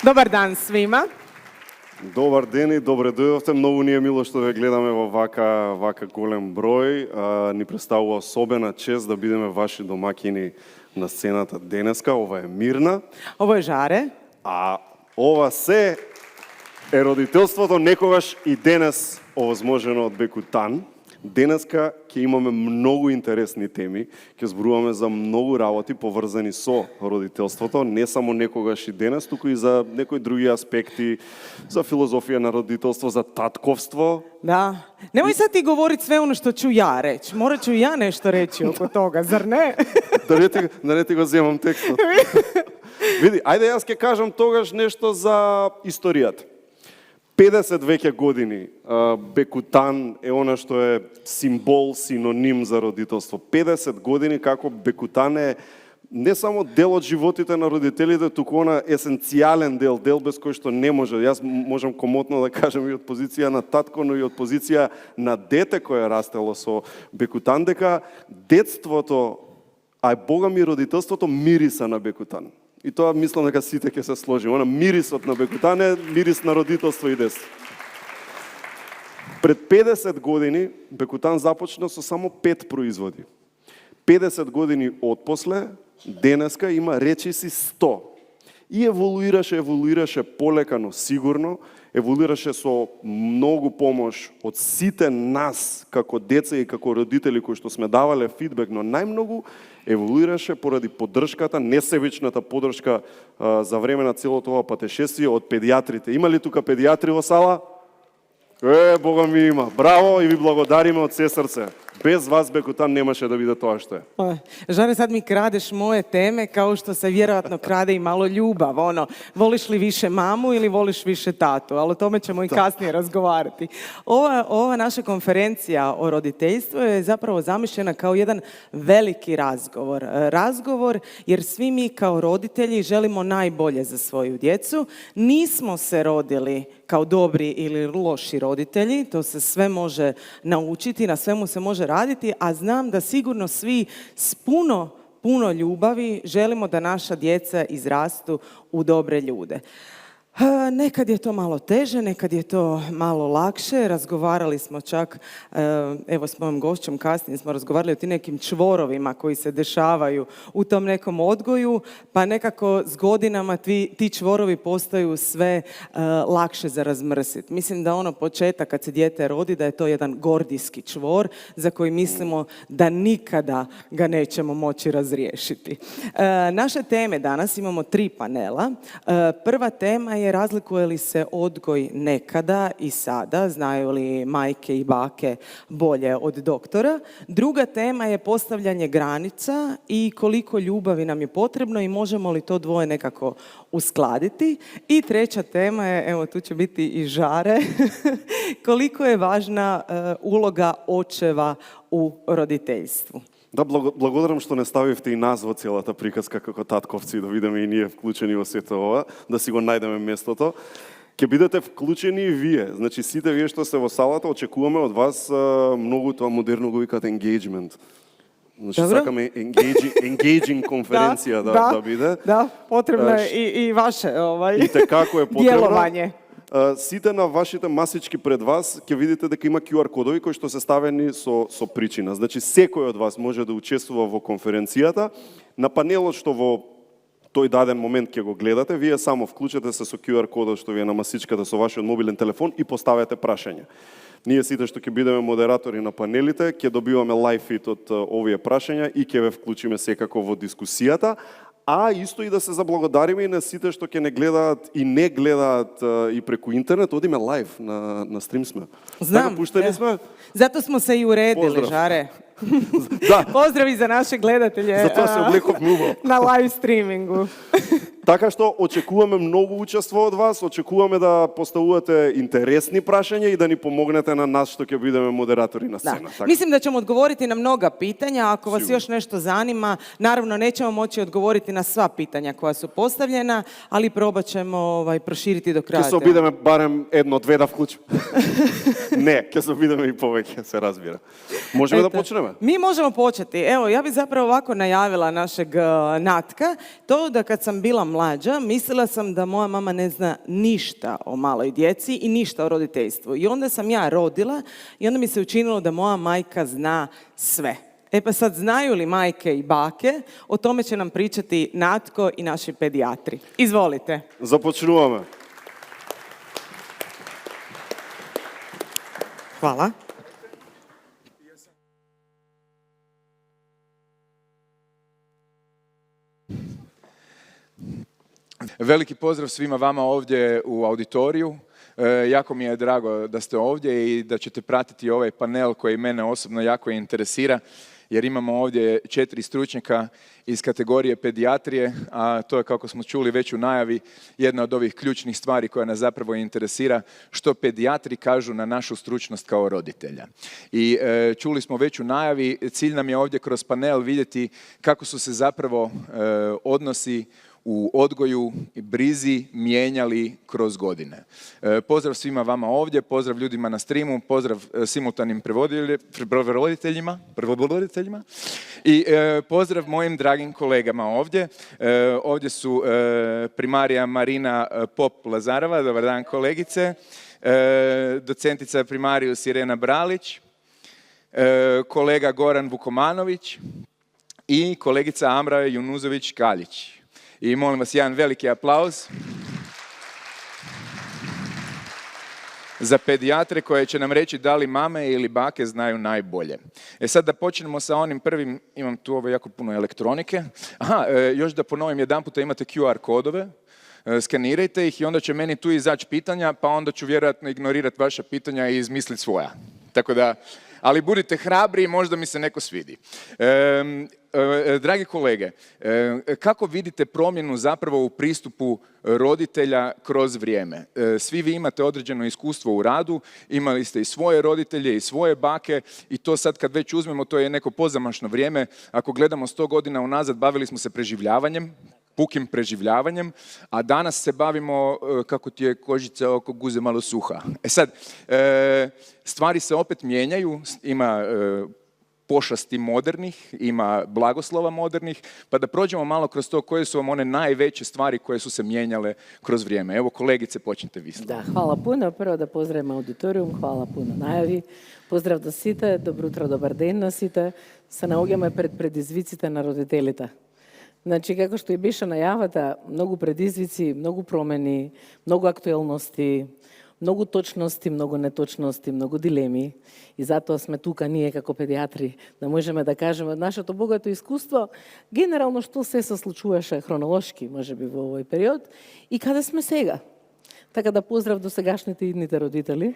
Dobar dan svima. Добар ден и добре дојдовте. Многу ни е мило што ве гледаме во вака голем број. Ни представува особена чест да бидеме ваши домакини на сцената денеска. Ова е Мирна. Ovo je Žare. А ова се е родителството некогаш и денес овозможено од Бекутан. Денеска ќе имаме многу интересни теми, ќе зборуваме за многу работи поврзани со родителството, не само некогаш и денес, туку и за некои други аспекти, за филозофија на родителство, за татковство. Da. Nemoj sad ti govorit sve ono što ću ja reći. Morat ću ja nešto reći oko toga, zar ne? Да не ти го земам текстот. Види, ајде јас ќе кажам тогаш нешто за историјата. 50 веќе години Бекутан е она што е символ, синоним за родителство. 50 години како Бекутан е не само дел од животите на родителите, туку она есенцијален дел без кој што не може. Јас можам комотно да кажам и од позиција на татко, но и од позиција на дете кој е растело со Бекутан, дека детството, а бога ми родителството мириса на Бекутан. И тоа мислам дека сите ќе се сложи. Она мирисот на Бекутан е мирис на родителство и детство. Пред 50 години Бекутан започна со само 5 производи. 50 години отпосле, денеска има речиси 100. И еволуираше полека, но сигурно, еволуираше со многу помош од сите нас, како деца и како родители кои што сме давале фидбек, но најмногу еволуираше поради поддршката, несебичната поддршка за време на целото ова патешествие од педиатрите. Има ли тука педиатри во сала? Бога ми има. Браво и ви благодариме од се срце. Без вас Бекутан немаше да биде тоа што е. Žare, sad mi kradeš moje teme kao što se vjerojatno krade i malo ljubav. Ono, voliš li više mamu ili voliš više tatu? Ali o tome ćemo i kasnije razgovarati. Ova naša konferencija o roditeljstvu je zapravo zamišljena kao jedan veliki razgovor. Razgovor jer svi mi kao roditelji želimo najbolje za svoju djecu. Nismo se rodili kao dobri ili loši roditelji, to se sve može naučiti, na svemu se može raditi, a znam da sigurno svi s puno ljubavi želimo da naša djeca izrastu u dobre ljude. Nekad je to malo teže, nekad je to malo lakše. Razgovarali smo čak, evo s mojom gošćom kasnije smo razgovarali o tim nekim čvorovima koji se dešavaju u tom nekom odgoju, pa nekako s godinama ti čvorovi postaju sve lakše za razmrsiti. Mislim da ono početak kad se dijete rodi, da je to jedan gordijski čvor za koji mislimo da nikada ga nećemo moći razriješiti. Naše teme danas, imamo 3 panela. Prva tema je razlikuje li se odgoj nekada i sada, znaju li majke i bake bolje od doktora. Druga tema je postavljanje granica i koliko ljubavi nam je potrebno i možemo li to dvoje nekako uskladiti. I treća tema je, evo tu će biti i Žare, koliko je važna uloga očeva u roditeljstvu. Да, благодарам што не ставивте и нас во целата приказка како татковци, да видиме и ние вклучени во сето ова, да си го најдеме местото. Ќе бидете вклучени и вие. Значи, сите вие што се во салата, очекуваме од вас многу, тоа модерно го викат engagement. Значи, сакаме engaging конференција да биде. Да, потребно е и ваше И како е потребно. Дjelовање. Сите на вашите масички пред вас ќе видите дека има QR кодови кои што се ставени со причина. Значи секој од вас може да учествува во конференцијата. На панелот што во тој даден момент ќе го гледате, вие само вклучете се со QR кодот што ви е на масичката со вашиот мобилен телефон и поставете прашања. Ние сите што ќе бидеме модератори на панелите, ќе добиваме лајв фит од овие прашања и ќе ве вклучиме секако во дискусијата. А исто и да се заблагодариме и на сите што ќе не гледаат и преку интернет, одиме лайв на стрим сме. Знам. Така пуштени сме. Zato smo se i uredili, Pozdrav. Žare. Да. Pozdravi za naše gledatelje Затоа се облековме убаво. na live streamingu. Така што очекуваме многу учество од вас, очекуваме да поставувате интересни прашања и да ни помогнете на нас што ќе бидеме модератори на сцена. Da. Mislim da ćemo odgovoriti na mnoga pitanja. Ako vas još nešto zanima, naravno nećemo moći odgovoriti na sva pitanja koja su postavljena, ali probat ćemo proširiti do kraja. Ќе се обидеме барем 1-2 да вклучиме. Не, ќе се обидеме и повеќе, се разбира. Можеме да почнеме? Mi možemo početi. Evo, ja bih zapravo ovako najavila našeg Natka. To da kad sam bila mlađa, mislila sam da moja mama ne zna ništa o maloj djeci i ništa o roditeljstvu. I onda sam ja rodila i onda mi se učinilo da moja majka zna sve. E pa sad, znaju li majke i bake? O tome će nam pričati Natko i naši pedijatri. Izvolite. Започнуваме. Hvala. Veliki pozdrav svima vama ovdje u auditoriju. Jako mi je drago da ste ovdje i da ćete pratiti ovaj panel koji mene osobno jako interesira, jer imamo ovdje 4 stručnjaka iz kategorije pedijatrije, a to je, kako smo čuli već u najavi, jedna od ovih ključnih stvari koja nas zapravo interesira, što pedijatri kažu na našu stručnost kao roditelja. I čuli smo već u najavi, cilj nam je ovdje kroz panel vidjeti kako su se zapravo odnosi u odgoju i brizi mijenjali kroz godine. Pozdrav svima vama ovdje, pozdrav ljudima na streamu, pozdrav simultanim prevoditeljima i pozdrav mojim dragim kolegama ovdje. Ovdje su primarija Marina Pop-Lazarova, dobar dan kolegice, docentica primarijus Irena Bralić, kolega Goran Vukomanović i kolegica Amra Junuzović-Kaljić. I molim vas jedan veliki aplauz za pedijatre koje će nam reći da li mame ili bake znaju najbolje. E sad da počnemo sa onim prvim, imam tu ovo jako puno elektronike. Još da ponovim jedanput, imate QR kodove, skenirajte ih i onda će meni tu izaći pitanja, pa onda ću vjerojatno ignorirati vaša pitanja i izmisliti svoja. Tako da, ali budite hrabri i možda mi se neko svidi. Dragi kolege, kako vidite promjenu zapravo u pristupu roditelja kroz vrijeme? Svi vi imate određeno iskustvo u radu, imali ste i svoje roditelje i svoje bake i to sad kad već uzmemo, to je neko pozamašno vrijeme. Ako gledamo 100 godina unazad, bavili smo se preživljavanjem, pukim preživljavanjem, a danas se bavimo kako ti je kožica oko guze malo suha. E sad, stvari se opet mijenjaju, ima pošasti modernih, ima blagoslova modernih, pa da prođemo malo kroz to koje su vam one najveće stvari koje su se mijenjale kroz vrijeme. Evo, kolegice, počnite vi. Da, hvala puno. Prvo da pozdravim auditorijum, hvala puno najavi. Pozdrav do site, dobro jutro, dobar den na site. Sa naugama pred predizvicите na roditelите. Znači, kako što je biša najavata, mnogo predizvici, mnogo promeni, mnogo aktualnosti, mnogo točnosti, mnogo netočnosti, mnogo dilemi. I zato smo tuka nije kako pedijatri, da možemo da kažemo od našето bogato iskustvo, generalno što se случуваше хронолошки, може би, во овој период и каде сме сега. Така да поздрав до сегашните идните родители.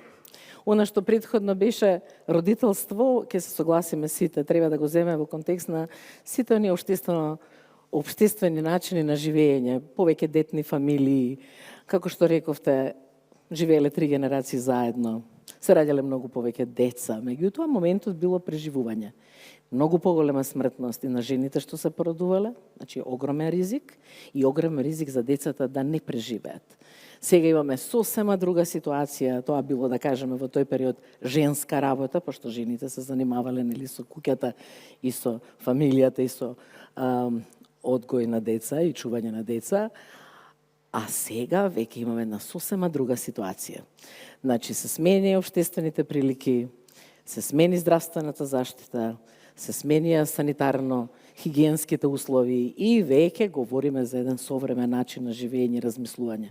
Она што предходно беше родителство, ќе се согласиме сите, треба да го земеме во контекст на сите оние обштествени начини на живење, повеќе детни фамилии, како што рековте, живееле 3 генерации заедно, се раѓале многу повеќе деца. Меѓутоа, моментот било преживување. Многу поголема смртност и на жените што се породувале, значи огромен ризик и огромен ризик за децата да не преживеат. Сега имаме сосема друга ситуација, тоа било, да кажеме, во тој период женска работа, пошто жените се занимавале нели со куќата и со фамилијата и со одгој на деца и чување на деца. А сега веќе имаме една сосема друга ситуација. Значи, се смени обштествените прилики, се смени здравствената заштита, се сменија санитарно-хигиенските услови и веќе говориме за еден современ начин на живење и размислување.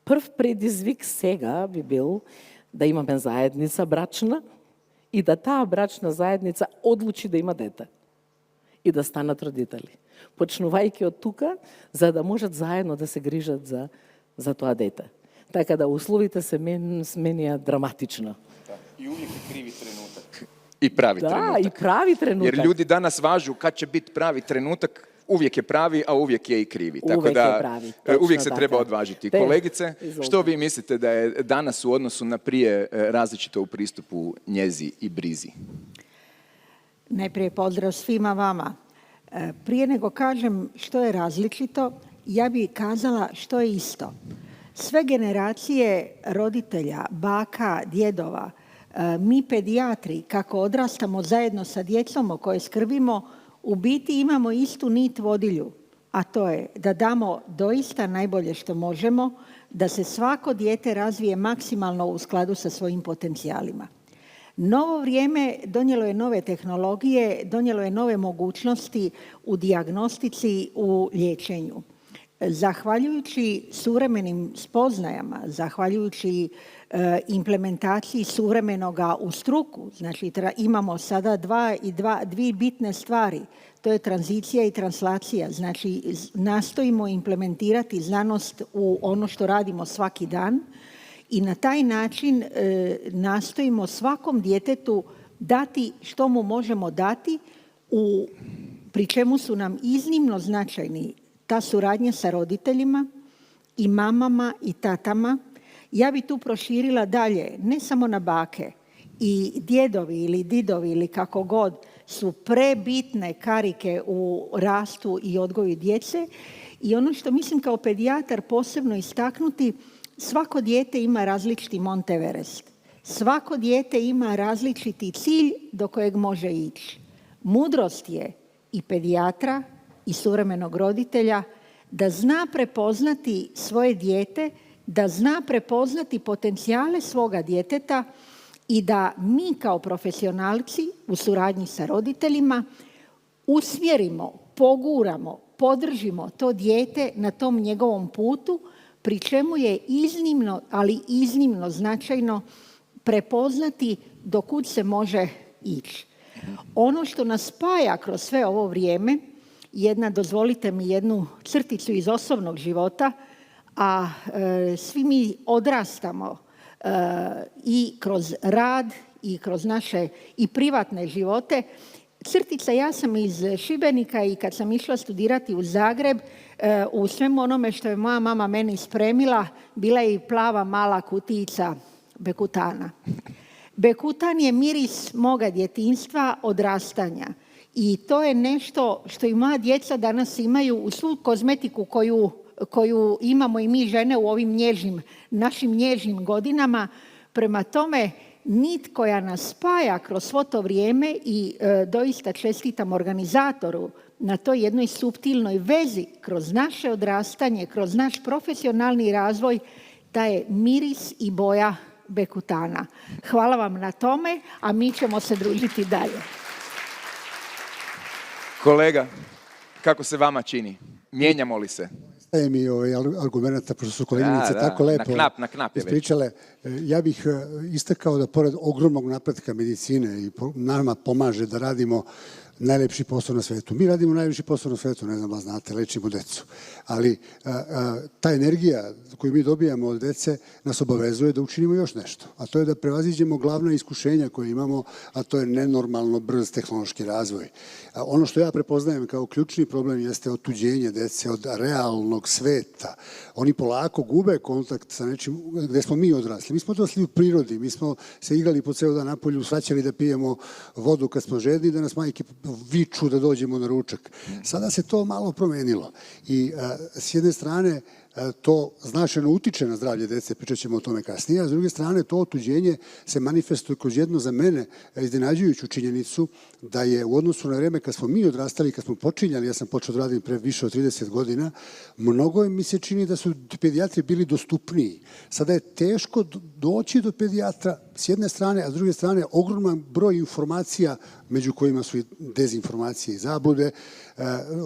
Прв предизвик сега би бил да имаме заедница брачна и да таа брачна заедница одлучи да има дете и да станат родители. Почнувајќи од тука, за да можат заедно да се грижат за тоа дете. Така да условите се сменија драматично. I uvijek je krivi trenutak. I pravi trenutak. Da, i pravi trenutak. Jer ljudi danas važu kad će biti pravi trenutak, uvijek je pravi, a uvijek je i krivi. Tako Uvijek da je pravi, točno uvijek se tako. treba odvažiti. Te, Kolegice, izvolite. što vi mislite da je danas u odnosu na prije različito u pristupu njezi i brizi? Najprije pozdrav svima vama. Prije nego kažem što je različito, ja bih kazala što je isto. Sve generacije roditelja, baka, djedova, mi pedijatri, kako odrastamo zajedno sa djecom o kojoj skrbimo, u biti imamo istu nit vodilju, a to je da damo doista najbolje što možemo, da se svako dijete razvije maksimalno u skladu sa svojim potencijalima. Novo vrijeme donijelo je nove tehnologije, donijelo je nove mogućnosti u dijagnostici, u liječenju. Zahvaljujući suvremenim spoznajama, zahvaljujući implementaciji suvremenoga u struku, znači imamo sada dvije bitne stvari, to je tranzicija i translacija, znači nastojimo implementirati znanost u ono što radimo svaki dan i na taj način nastojimo svakom djetetu dati što mu možemo dati, pri čemu su nam iznimno značajni ta suradnja sa roditeljima i mamama i tatama. Ja bi tu proširila dalje, ne samo na bake, i djedovi ili didovi ili kako god su prebitne karike u rastu i odgoju djece. I ono što mislim kao pedijatar posebno istaknuti, svako dijete ima različiti Mont Everest. Svako dijete ima različiti cilj do kojeg može ići. Mudrost je i pedijatra i suvremenog roditelja da zna prepoznati svoje dijete, da zna prepoznati potencijale svoga djeteta i da mi kao profesionalci u suradnji sa roditeljima usmjerimo, poguramo, podržimo to dijete na tom njegovom putu, pri čemu je iznimno, ali iznimno značajno prepoznati do kud se može ići. Ono što nas spaja kroz sve ovo vrijeme, dozvolite mi jednu crticu iz osobnog života, a svi mi odrastamo i kroz rad i kroz naše i privatne živote. Crtica, ja sam iz Šibenika i kad sam išla studirati u Zagreb, u svemu onome što je moja mama meni spremila, bila je i plava mala kutijica bekutana. Bekutan je miris moga djetinjstva, odrastanja. I to je nešto što i moja djeca danas imaju u svu kozmetiku koju imamo i mi žene u ovim našim nježnim godinama. Prema tome, nit koja nas spaja kroz svo to vrijeme i doista čestitam organizatoru na toj jednoj suptilnoj vezi kroz naše odrastanje, kroz naš profesionalni razvoj, da je miris i boja bekutana. Hvala vam na tome, a mi ćemo se družiti dalje. Kolega, kako se vama čini? Mijenjamo li se? Staje mi argumenta, pošto su koleginice tako lepo na knap ispričale. Ja bih istakao da pored ogromnog napretka medicine i nama pomaže da radimo najlepši posao na svetu. Mi radimo najlepši posao na svetu, ne znam da znate, lečimo decu. Ali ta energija koju mi dobijamo od dece nas obavezuje da učinimo još nešto. A to je da prevaziđemo glavna iskušenja koje imamo, a to je nenormalno brz tehnološki razvoj. Ono što ja prepoznajem kao ključni problem jeste otuđenje dece od realnog sveta. Oni polako gube kontakt sa nečim gde smo mi odrasli. Mi smo odrasli u prirodi, mi smo se igrali po ceo dan napolju, svaćali da pijemo vodu kad smo žedni, da nas majke viču da dođemo na ručak. Sada se to malo promenilo i s jedne strane to značajno utiče na zdravlje dece, pričat ćemo o tome kasnije, a s druge strane to otuđenje se manifestuje kroz jednu za mene iznenađujuću činjenicu da je u odnosu na vreme kad smo mi odrastali, kad smo počinjali, ja sam počeo da radim pre više od 30 godina, mnogo mi se čini da su pedijatri bili dostupniji. Sada je teško doći do pedijatra s jedne strane, a s druge strane ogroman broj informacija među kojima su i dezinformacije i zablude,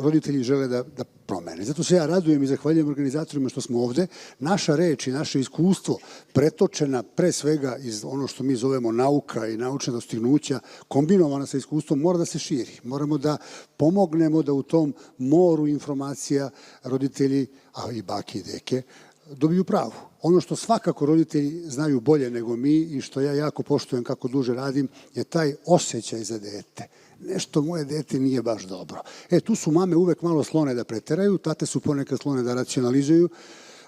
roditelji žele da promene. Zato se ja radujem i zahvaljujem organizatorima što smo ovde. Naša reč i naše iskustvo pretočena pre svega iz ono što mi zovemo nauka i naučna dostignuća, kombinovana sa iskustvom, mora da se širi. Moramo da pomognemo da u tom moru informacija roditelji, a i bake i deke, dobiju pravu. Ono što svakako roditelji znaju bolje nego mi i što ja jako poštujem kako duže radim je taj osjećaj za dete. Nešto moje dete nije baš dobro. Tu su mame uvek malo sklone da preteraju, tate su ponekad sklone da racionalizuju,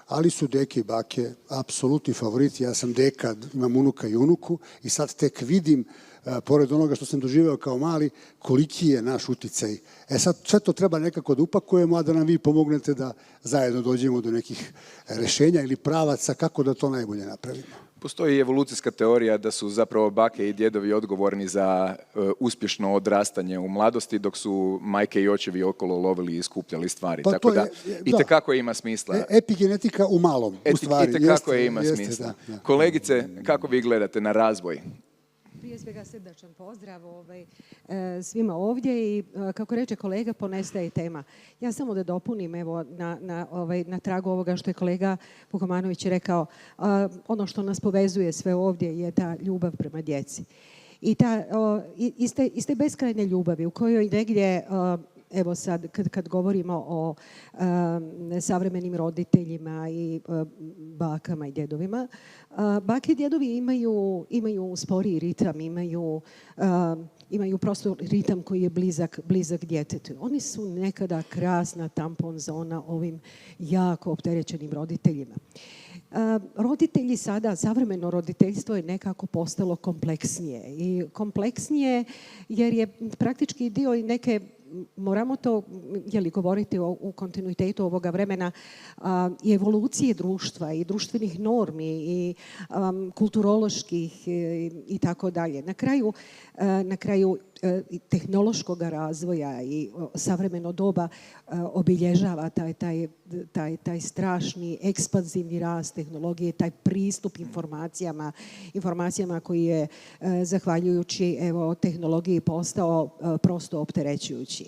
ali su deke i bake apsolutni favoriti. Ja sam deka, imam unuka i unuku i sad tek vidim pored onoga što sam doživeo kao mali, koliki je naš uticaj. Sad, sve to treba nekako da upakujemo, a da nam vi pomognete da zajedno dođemo do nekih rešenja ili pravaca kako da to najbolje napravimo. Postoji evolucijska teorija da su zapravo bake i djedovi odgovorni za uspješno odrastanje u mladosti, dok su majke i očevi okolo lovili i skupljali stvari. Pa tako da, da. itekako ima smisla. Epigenetika u malom, u stvari. Itekako ima smisla. Da. Kolegice, kako vi gledate na razvoj? Prije svega srdačan pozdrav svima ovdje i kako reče kolega, ponestaje tema. Ja samo da dopunim evo, na tragu ovoga što je kolega Vukomanović rekao. Ono što nas povezuje sve ovdje je ta ljubav prema djeci. I iz te beskrajne ljubavi u kojoj negdje, evo sad kad govorimo o savremenim roditeljima i bakama i djedovima, bake i djedovi imaju sporiji ritam, imaju prosto ritam koji je blizak djetetu. Oni su nekada krasna tampon zona ovim jako opterećenim roditeljima. Roditelji sada, savremeno roditeljstvo je nekako postalo kompleksnije. I kompleksnije jer je praktički dio i neke, moramo to govoriti u kontinuitetu ovoga vremena, i evolucije društva i društvenih normi i kulturoloških i tako dalje. Na kraju tehnološkog razvoja i savremeno doba obilježava taj strašni ekspanzivni rast tehnologije, taj pristup informacijama koji je zahvaljujući tehnologiji postao prosto opterećujući.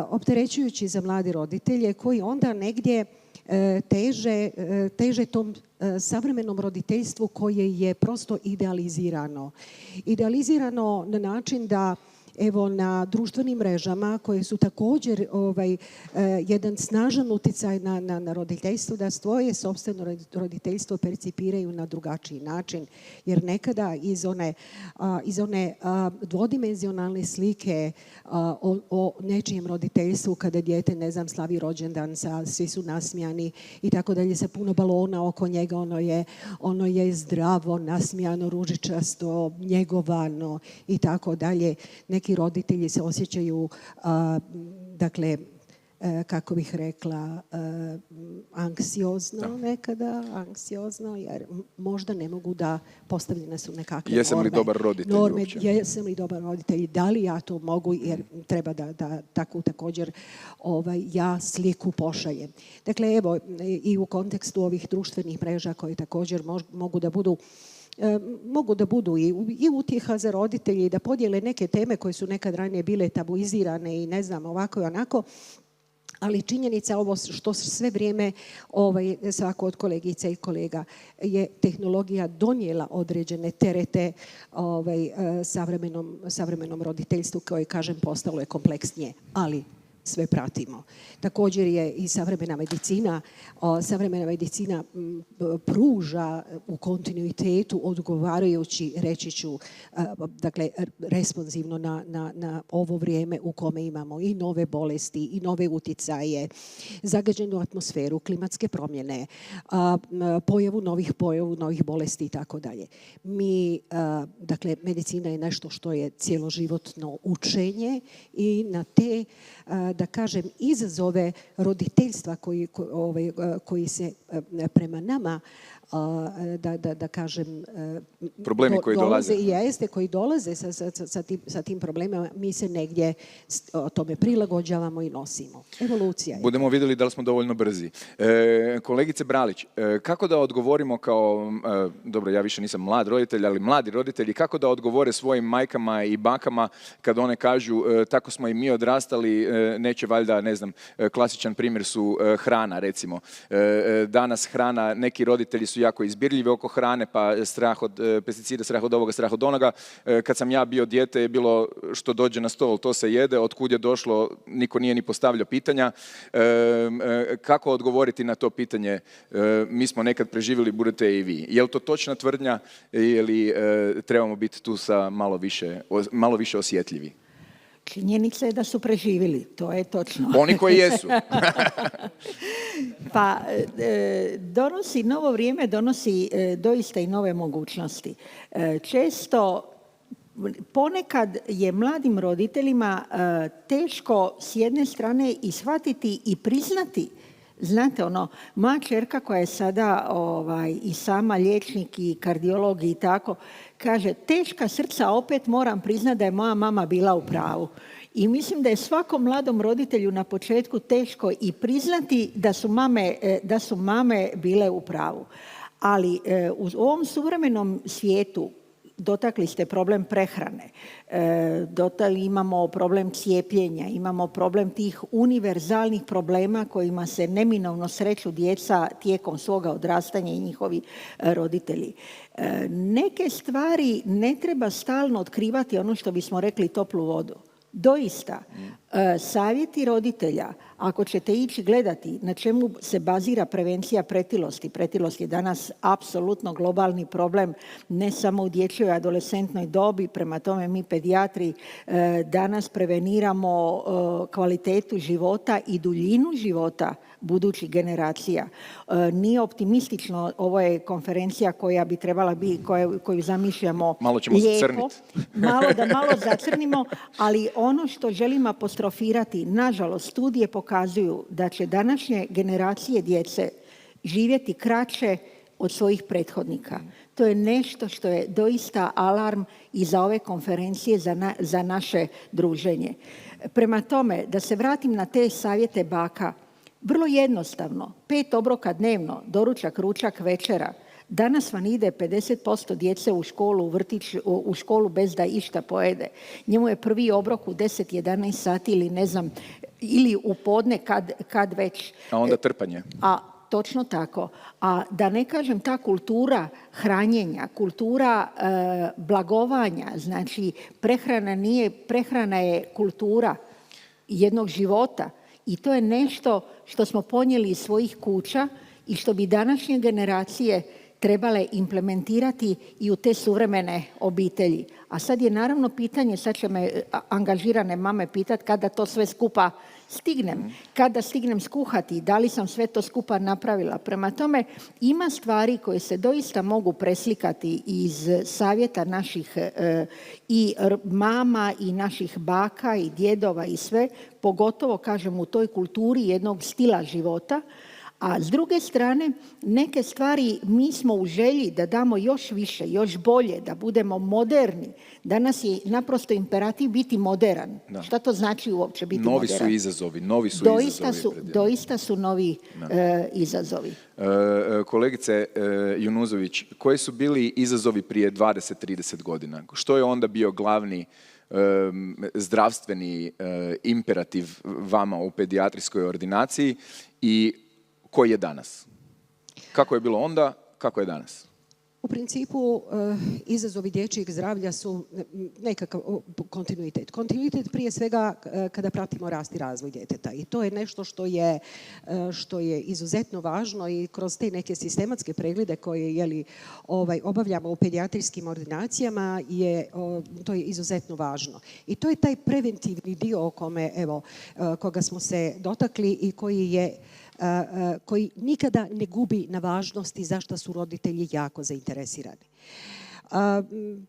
Opterećujući za mlade roditelje koji onda negdje teže tom savremenom roditeljstvu koje je prosto idealizirano. Idealizirano na način da evo na društvenim mrežama koje su također jedan snažan utjecaj na roditeljstvo, da svoje sopstveno roditeljstvo percipiraju na drugačiji način. Jer nekada iz one dvodimenzionalne slike o nečijem roditeljstvu kada dijete, ne znam, slavi rođendan, svi su nasmijani i tako dalje, sa puno balona oko njega, ono je zdravo, nasmijano, ružičasto, njegovano i tako dalje. Neki roditelji se osjećaju, kako bih rekla, anksiozno anksiozno, jer možda ne mogu da postavljene su nekakve norme. Jesam li dobar roditelj uopće? Jesam li dobar roditelj, da li ja to mogu, jer treba da također ja sliku pošaljem. Dakle, evo, i u kontekstu ovih društvenih mreža koje također mogu da budu i utjeha za roditelji, da podijele neke teme koje su nekad ranije bile tabuizirane i ne znam, ovako i onako. Ali činjenica ovo što sve vrijeme svako od kolegica i kolega je tehnologija donijela određene terete savremenom roditeljstvu koje, kažem, postalo je kompleksnije, ali sve pratimo. Također je i savremena medicina pruža u kontinuitetu odgovarajući, reći ću, responsivno na ovo vrijeme u kome imamo i nove bolesti i nove uticaje, zagađenu atmosferu, klimatske promjene, pojavu novih bolesti i tako dalje. Medicina je nešto što je cjeloživotno učenje i na te, da kažem, izazove roditeljstva koji se prema nama, da kažem, problemi koji dolaze. Koji dolaze sa tim problemima, mi se negdje tome prilagođavamo i nosimo. Evolucija je. Budemo vidjeli da li smo dovoljno brzi. Kolegice Bralić, kako da odgovorimo kao, dobro, ja više nisam mlad roditelj, ali mladi roditelji, kako da odgovore svojim majkama i bakama kad one kažu tako smo i mi odrastali, neće valjda, ne znam, klasičan primjer su hrana, recimo. Danas hrana, neki roditelji su jako izbirljivi oko hrane, pa strah od pesticida, strah od ovoga, strah od onoga. Kad sam ja bio dijete, je bilo što dođe na stol, to se jede, otkud je došlo, niko nije ni postavljao pitanja. Kako odgovoriti na to pitanje? Mi smo nekad preživjeli, budete i vi. Je li to točna tvrdnja ili trebamo biti tu sa malo više osjetljivi? Činjenica je da su preživjeli, to je točno. Oni koji jesu. Pa, novo vrijeme donosi doista i nove mogućnosti. Često ponekad je mladim roditeljima teško s jedne strane i shvatiti i priznati. Znate, moja kćerka koja je sada i sama liječnik i kardiolog i tako, kaže, teška srca, opet moram priznati da je moja mama bila u pravu. I mislim da je svakom mladom roditelju na početku teško i priznati da su mame bile u pravu. Ali u ovom suvremenom svijetu dotakli ste problem prehrane, imamo problem cijepljenja, imamo problem tih univerzalnih problema kojima se neminovno sreću djeca tijekom svoga odrastanja i njihovi roditelji. Neke stvari ne treba stalno otkrivati, ono što bismo rekli, toplu vodu. Doista, savjeti roditelja, ako ćete ići gledati na čemu se bazira prevencija pretilosti. Pretilost je danas apsolutno globalni problem, ne samo u dječjoj adolescentnoj dobi. Prema tome, mi pedijatri danas preveniramo kvalitetu života i duljinu života budućih generacija. Nije optimistično, ovo je konferencija koja bi trebala biti, koju zamišljamo malo ćemo lijepo. Malo zacrnimo, ali ono što želim apostrofirati, nažalost, studije pokazuju da će današnje generacije djece živjeti kraće od svojih prethodnika. To je nešto što je doista alarm i za ove konferencije, za naše druženje. Prema tome, da se vratim na te savjete baka, vrlo jednostavno, 5 obroka dnevno, doručak, ručak, večera. Danas vam ide 50% djece u školu, u vrtić, u školu bez da išta pojede. Njemu je prvi obrok u 10-11 sati ili ne znam, ili u podne kad već. A onda trpanje. Točno tako. A da ne kažem ta kultura hranjenja, kultura blagovanja, znači prehrana je kultura jednog života. I to je nešto što smo ponijeli iz svojih kuća i što bi današnje generacije trebale implementirati i u te suvremene obitelji. A sad je naravno pitanje, sad će me angažirane mame pitati kada to sve skupa stignem, kada stignem skuhati, da li sam sve to skupa napravila. Prema tome, ima stvari koje se doista mogu preslikati iz savjeta naših i mama i naših baka i djedova i sve, pogotovo, kažem, u toj kulturi jednog stila života. A s druge strane, neke stvari mi smo u želji da damo još više, još bolje, da budemo moderni. Danas je naprosto imperativ biti moderan. Da. Šta to znači uopće biti novi moderan? Novi su izazovi. Doista su novi izazovi. Kolegice Junuzović, koji su bili izazovi prije 20-30 godina? Što je onda bio glavni zdravstveni imperativ vama u pedijatrijskoj ordinaciji i koji je danas? Kako je bilo onda, kako je danas? U principu, izazovi dječjeg zdravlja su nekakav kontinuitet. Kontinuitet prije svega kada pratimo rast i razvoj djeteta. I to je nešto što je izuzetno važno i kroz te neke sistematske preglede koje obavljamo u pedijatrijskim ordinacijama to je izuzetno važno. I to je taj preventivni dio o kome, koga smo se dotakli i koji nikada ne gubi na važnosti zašto su roditelji jako zainteresirani.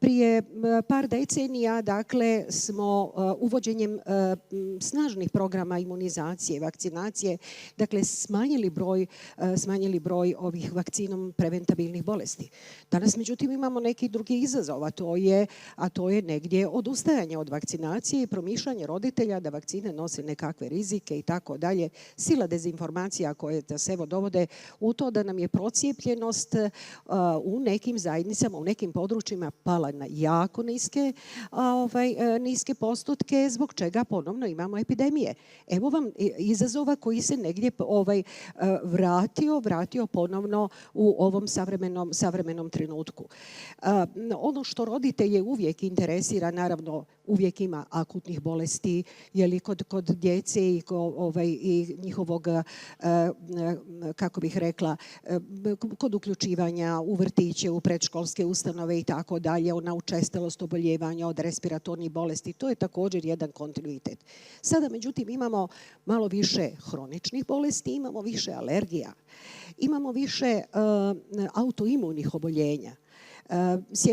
Prije par decenija, dakle, smo uvođenjem snažnih programa imunizacije, vakcinacije, dakle, smanjili broj ovih vakcinom preventabilnih bolesti. Danas, međutim, imamo neki drugi izazov, a to je negdje odustajanje od vakcinacije i promišljanje roditelja da vakcine nose nekakve rizike i tako dalje. Sila dezinformacija koje nas dovode u to da nam je procijepljenost u nekim zajednicama, u nekim područjima pala na jako niske postotke, zbog čega ponovno imamo epidemije. Evo vam izazova koji se negdje vratio ponovno u ovom savremenom trenutku. Ono što roditelje uvijek interesira, naravno, uvijek ima akutnih bolesti, kod djece i njihovog, kako bih rekla, kod uključivanja u vrtiće, u predškolske ustanove i tako dalje, na učestalost oboljevanja od respiratornih bolesti. To je također jedan kontinuitet. Sada, međutim, imamo malo više hroničnih bolesti, imamo više alergija, imamo više autoimunih oboljenja. S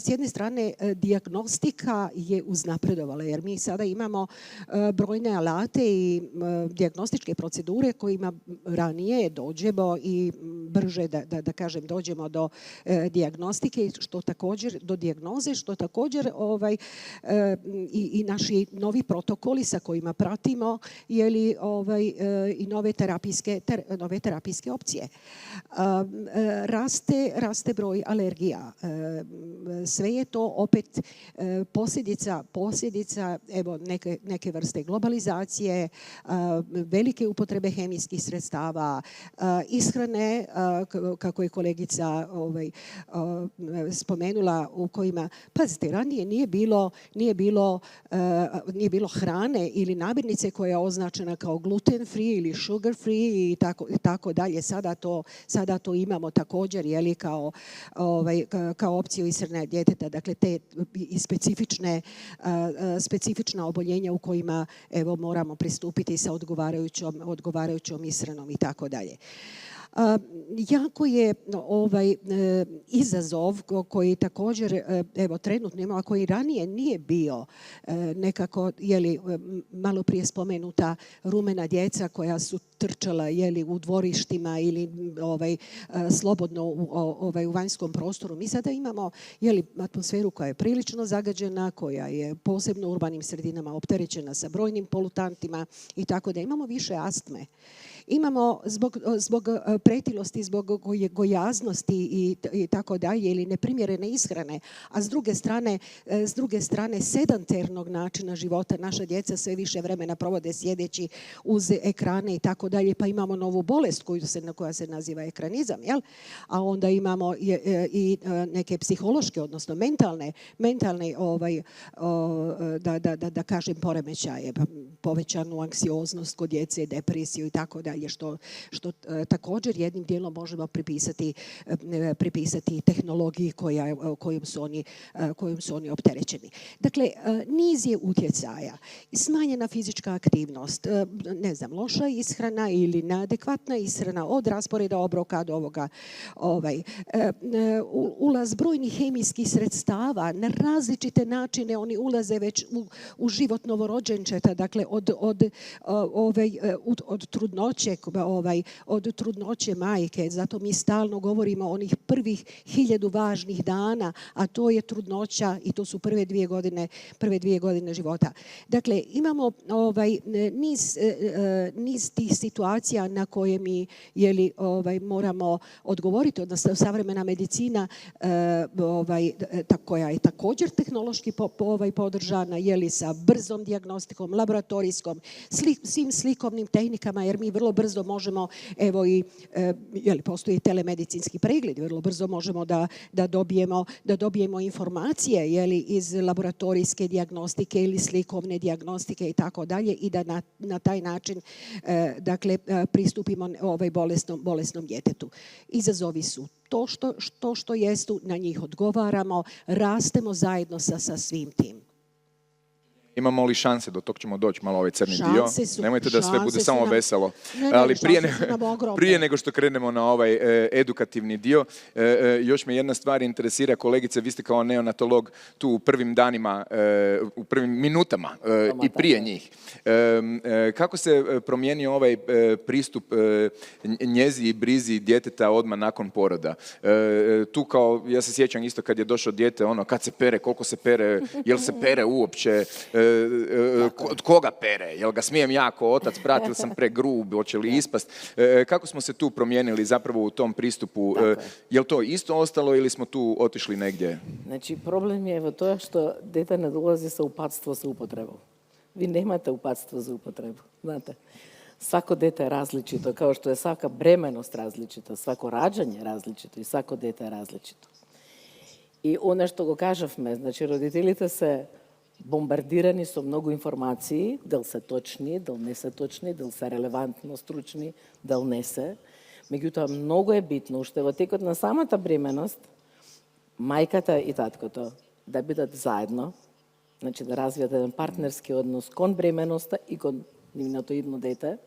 jedne strane dijagnostika je uznapredovala, jer mi sada imamo brojne alate i dijagnostičke procedure kojima ranije dođemo i brže, da kažem, dođemo do dijagnostike, što također do dijagnoze, što također i naši novi protokoli sa kojima pratimo i nove terapijske opcije. Raste broj alergija. Sve je to opet posljedica evo, neke vrste globalizacije, velike upotrebe hemijskih sredstava, ishrane, kako je kolegica spomenula, u kojima, pazite, ranije nije bilo hrane ili namirnice koja je označena kao gluten free ili sugar free i tako dalje. Sada to imamo također, jeli, kao opciju ishrane djeteta, dakle te i specifična oboljenja u kojima evo moramo pristupiti sa odgovarajućom ishranom i tako dalje. Jako je izazov koji također evo trenutno imamo, a koji ranije nije bio nekako, jeli, malo prije spomenuta rumena djeca koja su trčala, jeli, u dvorištima ili slobodno u vanjskom prostoru. Mi sada imamo, jeli, atmosferu koja je prilično zagađena, koja je posebno u urbanim sredinama opterećena sa brojnim polutantima i tako da imamo više astme. Imamo zbog pretilosti, zbog gojaznosti i tako dalje, ili neprimjerene ishrane, a s druge strane sedentarnog načina života. Naša djeca sve više vremena provode sjedeći uz ekrane i tako dalje, pa imamo novu bolest koja se naziva ekranizam, jel? A onda imamo i neke psihološke, odnosno mentalne da kažem poremećaje, povećanu anksioznost kod djece, depresiju i tako dalje, što također jednim dijelom možemo pripisati tehnologiji kojom su oni opterećeni. Dakle, niz je utjecaja. Smanjena fizička aktivnost, loša ishrana ili neadekvatna ishrana, od rasporeda obroka do ovoga, ulaz brojnih hemijskih sredstava na različite načine, oni ulaze već u život novorođenčeta, dakle od trudnoće majke. Zato mi stalno govorimo o onih prvih 1000 važnih dana, a to je trudnoća i to su prve dvije godine života. Dakle, imamo niz tih situacija na koje mi moramo odgovoriti, odnosno savremena medicina koja je također tehnološki podržana, sa brzom dijagnostikom, laboratorijskom, svim slikovnim tehnikama, jer mi vrlo brzo možemo, evo i postoji telemedicinski pregled, vrlo brzo možemo da dobijemo informacije iz laboratorijske dijagnostike ili slikovne dijagnostike i tako dalje, i da na taj način pristupimo bolesnom djetetu. Izazovi su to što jesu, na njih odgovaramo, rastemo zajedno sa svim tim. Imamo li šanse, do tog ćemo doći malo ovaj crni dio? Nemojte da sve bude samo veselo. Ali prije nego što krenemo na ovaj edukativni dio, još me jedna stvar interesira. Kolegice, vi ste kao neonatolog tu u prvim danima, u prvim minutama i prije njih. Kako se promijenio ovaj pristup njezi i brizi djeteta odmah nakon poroda? Tu kao, ja se sjećam isto kad je došlo dijete, kad se pere, koliko se pere, jel se pere uopće, od koga pere? Jel ga smijem ja ko otac prati ili sam pregrub, hoće li ispast? Kako smo se tu promijenili zapravo u tom pristupu? Je li to isto ostalo ili smo tu otišli negdje? Znači, problem je to što dete ne dolazi sa upatstvo za upotrebu. Vi nemate upatstvo za upotrebu, znate. Svako dete je različito, kao što je svaka bremenost različita, svako rađanje različito i svako dete je različito. I ono što go kažavme, znači roditelite se bombardirani so mnogo informaciji, da li са точни, да ли не са точни, да ли са релевантно стручни, да ли не са. Меѓутоа, много е битно, уште во текот на самата бременост, мајката и таткото да бидат заедно, значи да развијат еден партнерски однос кон бременоста и кон нивното идно дете.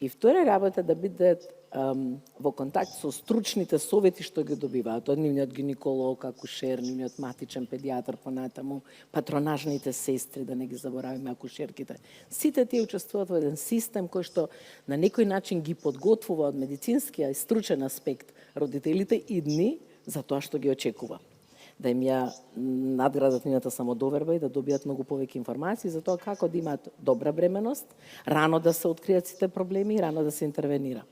И втора работа да бидат во контакт со стручните совети што ги добиваат од нивниот гинеколог, акушер, нивниот матичен педијатар, понатаму патронажните сестри, да не ги заборавиме акушерките. Сите тие учествуваат во еден систем кој што на некој начин ги подготвува од медицинскиот и стручен аспект родителите идни за тоа што ги очекува. Да им ја надградат нивната самодоверба и да добијат многу повеќе информации за тоа како да имаат добра бременост, рано да се откријат сите проблеми и рано да се интервенира.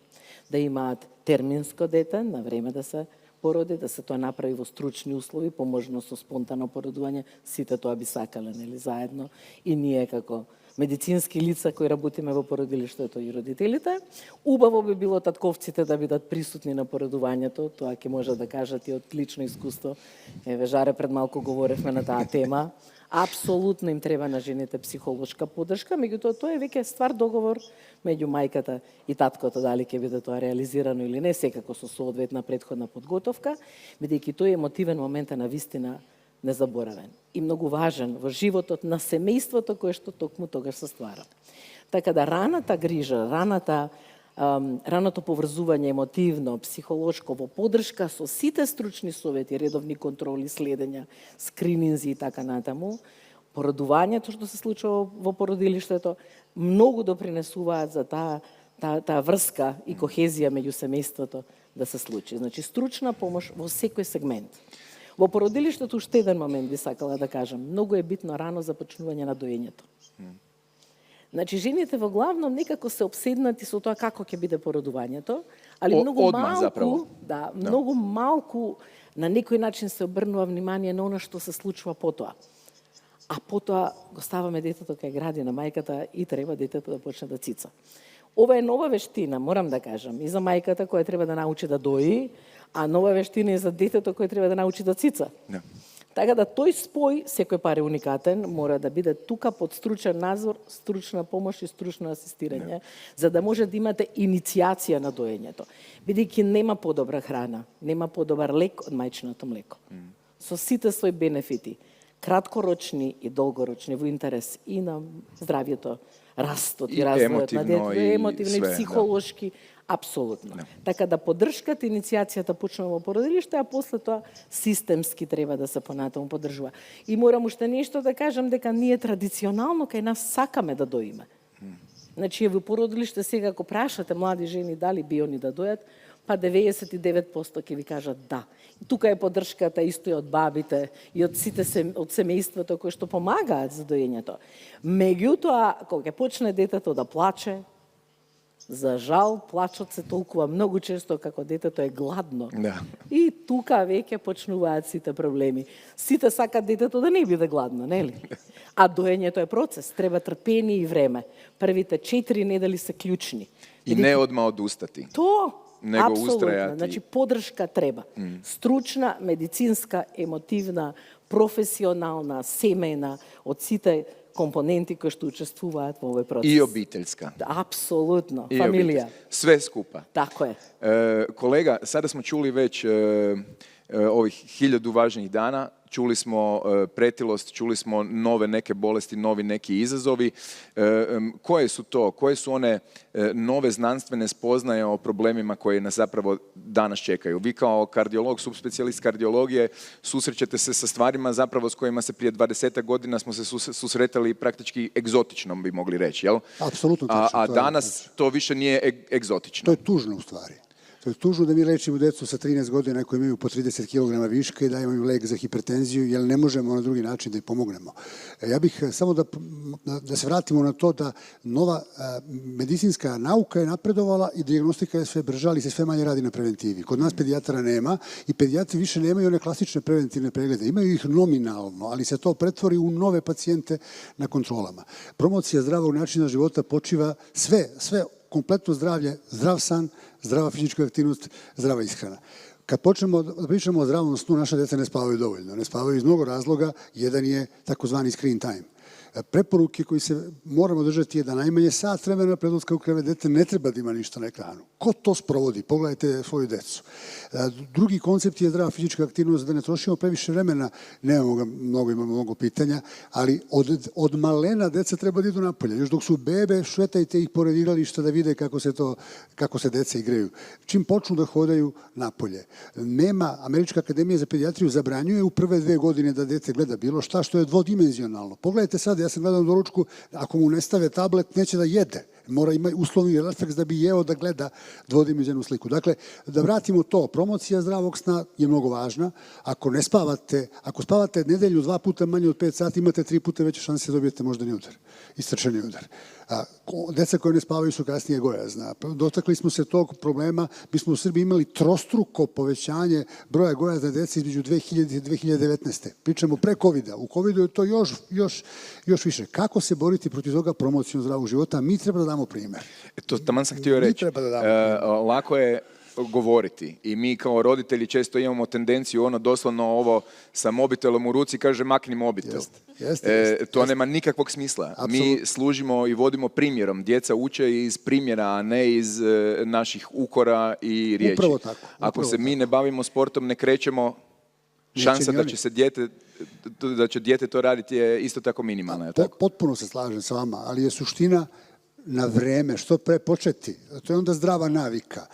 Да имаат терминско дете, на време да се породи, да се тоа направи во стручни услови, по можност со спонтано породување, сите тоа би сакале, нели, заедно, и ние како медицински лица кои работиме во породилиштето и родителите. Убаво би било татковците да бидат присутни на породувањето, тоа ќе може да кажат и од лично искуство. Еве, Жаре, пред малку говоревме на таа тема. Апсолутно им треба на жените психолошка поддршка, меѓутоа тоа е веќе ствар договор меѓу мајката и таткото, дали ќе биде тоа реализирано или не, секако со соодветна претходна подготовка, бидејќи тој емотивен момент е навистина незаборавен и многу важен во животот на семејството кое што токму тогаш се ствара. Така да раната грижа, раното поврзување емотивно, психолошко во поддршка со сите стручни совети, редовни контроли, следења, скрининзи и така натаму, породувањето што се случува во породилиштето, многу допринесуваат за таа врска и кохезија меѓу семејството да се случи. Значи, стручна помош во секој сегмент. Во породилиштето уште еден момент би сакала да кажам. Многу е битно рано започнување на доењето. Значи, жените во главном некако се обседнати со тоа како ќе биде породувањето, али многу малку, многу малку на некој начин се обрнува внимание на она што се случува потоа. А потоа го ставаме детето кај гради на мајката и треба детето да почне да цица. Ова е нова вештина, морам да кажам, и за мајката која треба да научи да дои, а нова вештина и за детето кој треба да научи да цица. Да. Така да тој спој, секој пар е уникатен, мора да биде тука под стручен надзор, стручна помош и стручно асистирање, за да може да имате иницијација на доењето. Бидејќи нема подобра храна, нема подобар лек од мајчиното млеко. Со сите своји бенефити, краткорочни и долгорочни, во интерес и на здравјето, растот и развојот на детето, емотивно и психолошки, апсолутно. Така да поддршката, иницијацијата почнува во породилиште, а после тоа системски треба да се понатаму поддржува. И морам уште нешто да кажам, дека ние традиционално кај нас сакаме да доиме. Значи, во породилиште сега, ако прашате млади жени дали би они да дојат, па 99% ќе ви кажат да. И тука е поддршката исто и од бабите и од сите од семејството кои што помагаат за доењето. Меѓутоа, кога ќе почне детето да плаче, за жал, плачот се толкува многу често како детето е гладно. Да. И тука веќе почнуваат сите проблеми. Сите сакат детето да не биде гладно, нели? А доењето е процес, треба трпение и време. Првите 4 недели се клучни. И не одма одустати. Него устрајати. Значи, поддршка треба. Стручна, медицинска, емотивна, професионална, семејна, од сите компоненти кои што учествуваат во овој процес. И обителјска. Апсолутно, фамилија. Све скупа. Тако е. Колега, сада смо чули веќе ових 1000 важних дана, čuli smo pretilost, čuli smo nove neke bolesti, novi neki izazovi. Koje su to? Koje su one nove znanstvene spoznaje o problemima koji nas zapravo danas čekaju? Vi kao kardiolog, subspecijalist kardiologije, susrećete se sa stvarima zapravo s kojima se prije 20 godina smo se susretali praktički egzotično, bi mogli reći, jel? Apsolutno. A danas to više nije egzotično. To je tužno u stvari. To je tužno da mi lečimo decu sa 13 godina koji imaju po 30 kg viška i dajemo im lek za hipertenziju, jer ne možemo na drugi način da im pomognemo. Ja bih samo da se vratimo na to da nova medicinska nauka je napredovala i dijagnostika je sve brža, ali se sve manje radi na preventivi. Kod nas pedijatara nema i pedijatri više nemaju one klasične preventivne preglede. Imaju ih nominalno, ali se to pretvori u nove pacijente na kontrolama. Promocija zdravog načina života počiva sve kompletno zdravlje, zdrav san, zdrava fizička aktivnost, zdrava ishrana. Kad počnemo da pričamo o zdravom snu, naša deca ne spavaju dovoljno. Ne spavaju iz mnogo razloga. Jedan je takozvani screen time. Preporuke koje se moramo držati je da najmanje sat vremena pred odlaskom u krevet dete ne treba da ima ništa na ekranu. Ko to sprovodi? Pogledajte svoju decu. Drugi koncept je zdrava fizička aktivnost, da ne trošimo previše vremena, nemamo ga mnogo, imamo mnogo pitanja, ali od malena deca treba da idu napolje. Još dok su bebe, šetajte ih pored igrališta da vide kako se deca igraju. Čim počnu da hodaju napolje. Američka akademija za pedijatriju zabranjuje u prve 2 godine da dete gleda bilo šta što je dvodimenzionalno. Pogledajte sad, ja sam gledao na doručku, ako mu ne stave tablet, neće da jede. Mora ima uslovni refleks da bi jeo da gleda dvodimenzionalnu sliku. Dakle, da vratimo to. Promocija zdravog sna je mnogo važna. Ako spavate nedelju 2 puta manje od 5 sati, imate 3 puta veće šanse da dobijete moždani udar, istrčani udar. Deca koje ne spavaju su kasnije gojazna. Dotakli smo se tog problema. Mi smo u Srbiji imali trostruko povećanje broja gojazne dece između 2000 i 2019. Pričamo pre COVID-a. U COVID-u je to još više. Kako se boriti protiv toga promocijom zdravog života? Mi treba da damo primjer. To taman sam htio reći. Lako je govoriti i mi kao roditelji često imamo tendenciju doslovno ovo sa mobitelom u ruci kaže makni mobitel. To nema nikakvog smisla. Mi služimo i vodimo primjerom. Djeca uče iz primjera, a ne iz naših ukora i riječi. Upravo tako. Ako se mi ne bavimo sportom, ne krećemo, šansa da će dijete to raditi je isto tako minimalna. Potpuno se slažem sa vama, ali je suština na vreme, što pre početi. To je onda zdrava navika.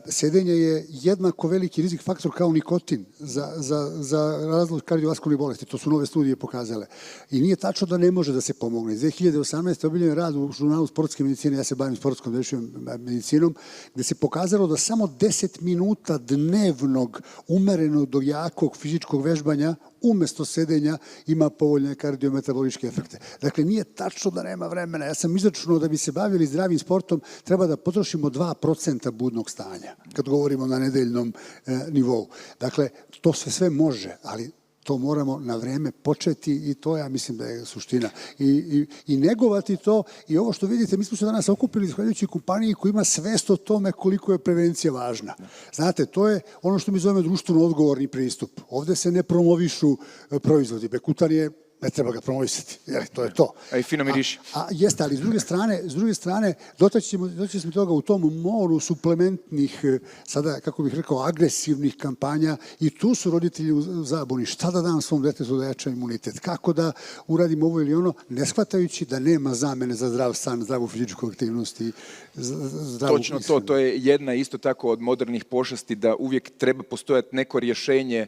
Sedenje je jednako veliki rizik faktor kao nikotin za razlog kardiovaskularnih bolesti. To su nove studije pokazale. I nije tačno da ne može da se pomogne. 2018. obiljen rad u žurnalu sportske medicine, ja se bavim sportskom dečijom medicinom, gde se pokazalo da samo 10 minuta dnevnog umerenog do jakog fizičkog vežbanja umesto sedenja ima povoljne kardiometaboličke efekte. Dakle, nije tačno da nema vremena. Ja sam izračunao da bi se bavili zdravim sportom treba da potrošimo 2% budnog stanja, kad govorimo na nedeljnom nivou. Dakle, to se sve može, ali to moramo na vreme početi i to ja mislim da je suština. I negovati to i ovo što vidite, mi smo se danas okupili zahvaljujući kompaniji koja ima svest o tome koliko je prevencija važna. Znate, to je ono što mi zovemo društveno odgovorni pristup. Ovde se ne promovišu proizvodi. Bekutan je ne treba ga promovisati, to je to. A i fino miriši. Jeste, ali s druge strane, doći smo toga u tom moru suplementnih, sada, kako bih rekao, agresivnih kampanja i tu su roditelji u zabuni. Šta da dam svom detetu da jača imunitet? Kako da uradim ovo ili ono, ne shvatajući da nema zamene za zdrav san, zdravu fizičku aktivnost i zdravu ishranu. Točno to je jedna isto tako od modernih pošasti da uvijek treba postojati neko rješenje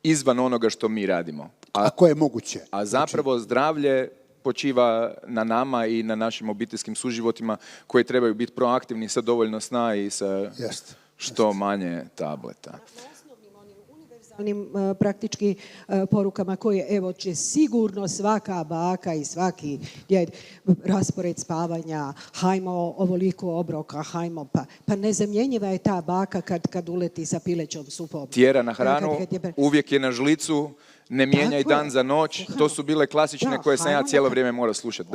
izvan onoga što mi radimo. Ako je moguće. A zapravo zdravlje počiva na nama i na našim obiteljskim suživotima koji trebaju biti proaktivni sa dovoljno sna i sa što manje tableta. Praktički porukama koje evo će sigurno svaka baka i svaki djed raspored spavanja, hajmo ovoliko obroka, hajmo pa nezamjenjiva je ta baka kad uleti sa pilećom supom. Tjera na hranu, uvijek je na žlicu, ne mijenjaj dan za noć, to su bile klasične koje sam ja cijelo vrijeme morao slušati.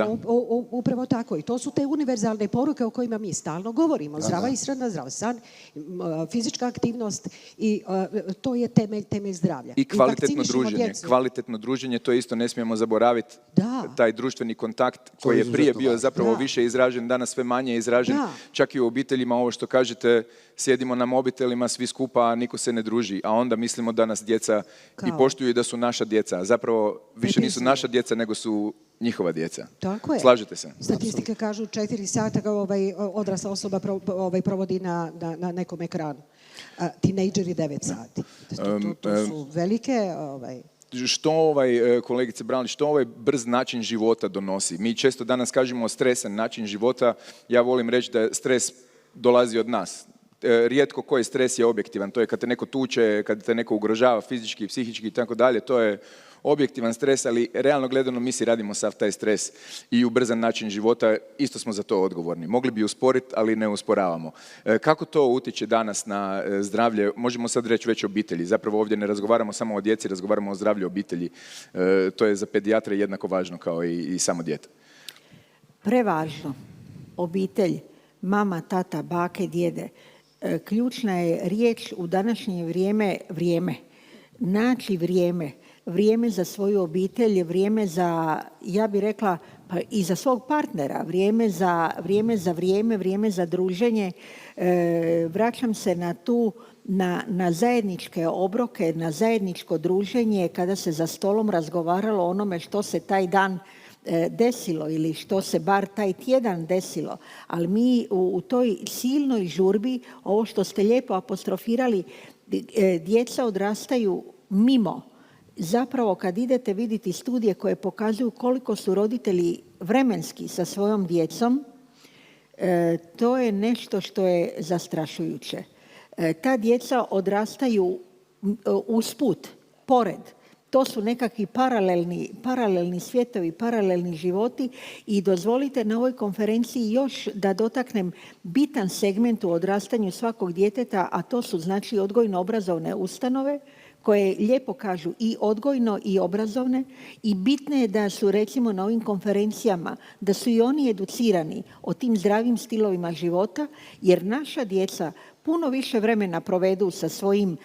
Upravo tako i to su te univerzalne poruke o kojima mi stalno govorimo. Zdrava ishrana, zdrav san, fizička aktivnost i to je temelj zdravlja. I kvalitetno druženje, to isto ne smijemo zaboraviti. Taj društveni kontakt koji je prije bio zapravo više izražen, danas sve manje izražen. Čak i u obiteljima ovo što kažete, sjedimo na mobitelima svi skupa, a niko se ne druži, a onda mislimo da nas djeca i poštuju i da su naša djeca. Zapravo više nisu naša djeca, nego su njihova djeca. Tako je. Slažete se? Statistike kažu 4 sata odrasla osoba provodi na nekom ekranu. Tinejdžeri 9 sati. To su velike... Što kolegice Brali, što ovaj brz način života donosi? Mi često danas kažemo stresan način života. Ja volim reći da stres dolazi od nas. Rijetko koji stres je objektivan. To je kad te neko tuče, kad te neko ugrožava fizički, psihički i tako dalje. To je objektivan stres, ali realno gledano mi si radimo sav taj stres i ubrzan način života. Isto smo za to odgovorni. Mogli bi usporiti, ali ne usporavamo. Kako to utječe danas na zdravlje? Možemo sad reći već obitelji. Zapravo ovdje ne razgovaramo samo o djeci, razgovaramo o zdravlju obitelji. To je za pedijatre jednako važno kao i samo dijete. Prevažno. Obitelj, mama, tata, bake, djede. Ključna je riječ u današnje vrijeme. Naći vrijeme za svoju obitelj, vrijeme za, ja bih rekla, pa i za svog partnera, vrijeme za vrijeme za druženje. Vraćam se na zajedničke obroke, na zajedničko druženje, kada se za stolom razgovaralo o onome što se taj dan desilo ili što se bar taj tjedan desilo. Ali mi u toj silnoj žurbi, ovo što ste lijepo apostrofirali, djeca odrastaju mimo. Zapravo kad idete vidjeti studije koje pokazuju koliko su roditelji vremenski sa svojom djecom, to je nešto što je zastrašujuće. Ta djeca odrastaju usput, pored. To su nekakvi paralelni svijetovi, paralelni životi i dozvolite na ovoj konferenciji još da dotaknem bitan segment u odrastanju svakog djeteta, a to su znači odgojno-obrazovne ustanove koje lijepo kažu i odgojno i obrazovne i bitno je da su recimo na ovim konferencijama, da su i oni educirani o tim zdravim stilovima života, jer naša djeca puno više vremena provedu sa svojim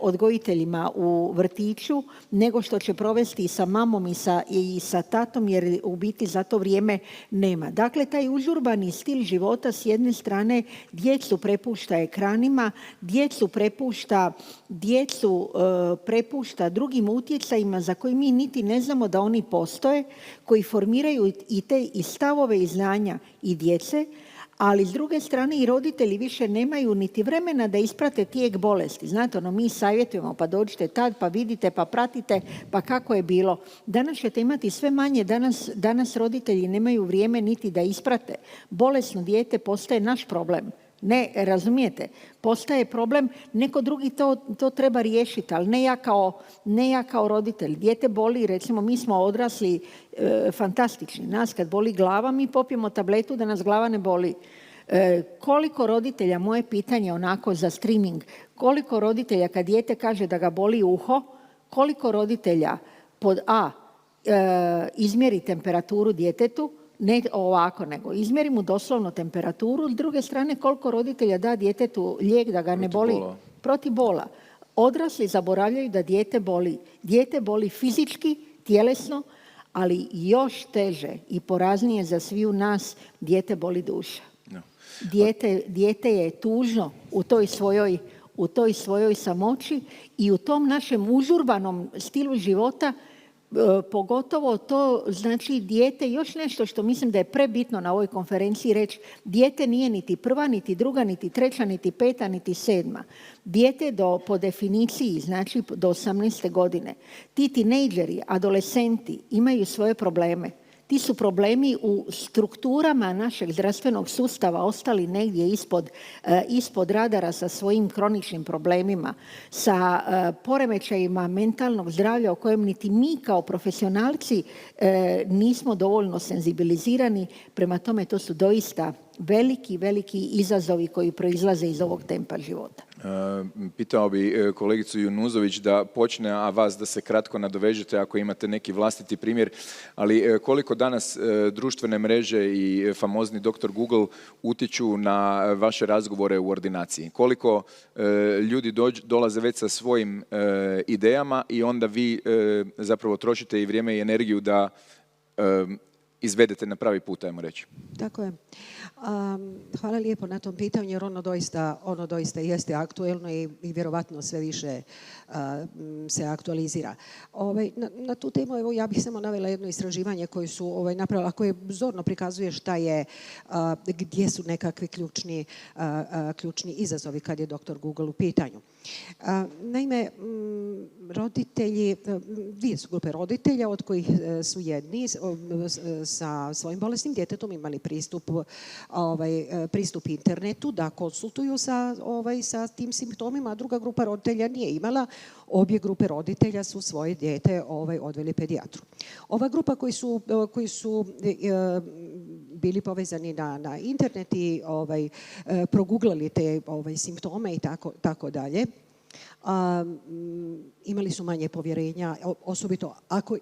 odgojiteljima u vrtiću nego što će provesti sa mamom i sa tatom, jer u biti za to vrijeme nema. Dakle, taj užurbani stil života s jedne strane djecu prepušta ekranima, djecu prepušta drugim utjecajima za koje mi niti ne znamo da oni postoje, koji formiraju i te i stavove i znanja i djece, ali s druge strane i roditelji više nemaju niti vremena da isprate tijek bolesti. Znate, mi savjetujemo, pa dođite tad, pa vidite, pa pratite, pa kako je bilo. Danas ćete imati sve manje, danas roditelji nemaju vrijeme niti da isprate. Bolesno dijete postaje naš problem. Ne, razumijete, postaje problem, neko drugi to treba riješiti, ali ne ja kao roditelj. Dijete boli, recimo mi smo odrasli fantastični. Nas kad boli glava, mi popijemo tabletu da nas glava ne boli. Koliko roditelja, moje pitanje onako za streaming, koliko roditelja kad dijete kaže da ga boli uho, koliko roditelja pod A izmjeri temperaturu djetetu, ne ovako, nego izmjeri mu doslovno temperaturu. S druge strane, koliko roditelja da djetetu lijek da ga ne boli protiv bola. Odrasli zaboravljaju da dijete boli. Dijete boli fizički, tjelesno, ali još teže i poraznije za sviju nas, dijete boli duša. No. Dijete je tužno u toj svojoj samoći i u tom našem užurbanom stilu života. Pogotovo to znači dijete, još nešto što mislim da je prebitno na ovoj konferenciji reći, dijete nije niti prva, niti druga, niti treća, niti peta, niti sedma. Dijete po definiciji, znači do 18. godine. Ti tinejdžeri, adolescenti imaju svoje probleme. Ti su problemi u strukturama našeg zdravstvenog sustava ostali negdje ispod radara sa svojim kroničnim problemima, sa poremećajima mentalnog zdravlja o kojem niti mi kao profesionalci nismo dovoljno senzibilizirani. Prema tome, to su doista veliki izazovi koji proizlaze iz ovog tempa života. Pitao bi kolegicu Junuzović da počne, a vas da se kratko nadovežete ako imate neki vlastiti primjer, ali koliko danas društvene mreže i famozni dr. Google utječu na vaše razgovore u ordinaciji? Koliko ljudi dolaze već sa svojim idejama i onda vi zapravo trošite i vrijeme i energiju da izvedete na pravi put, ajmo reći. Tako je. Hvala lijepo na tom pitanju, jer ono doista jeste aktuelno i vjerovatno sve više se aktualizira. Na tu temu evo, ja bih samo navela jedno istraživanje koje su napravila, koje zorno prikazuje šta je, gdje su nekakvi ključni izazovi kad je dr. Google u pitanju. Naime, roditelji, dvije su grupe roditelja, od kojih su jedni sa svojim bolesnim djetetom imali pristup internetu da konsultuju sa tim simptomima, a druga grupa roditelja nije imala. Obje grupe roditelja su svoje dijete odveli pedijatru. Ova grupa koji su bili povezani na internet i proguglali te simptome i tako dalje, imali su manje povjerenja, osobito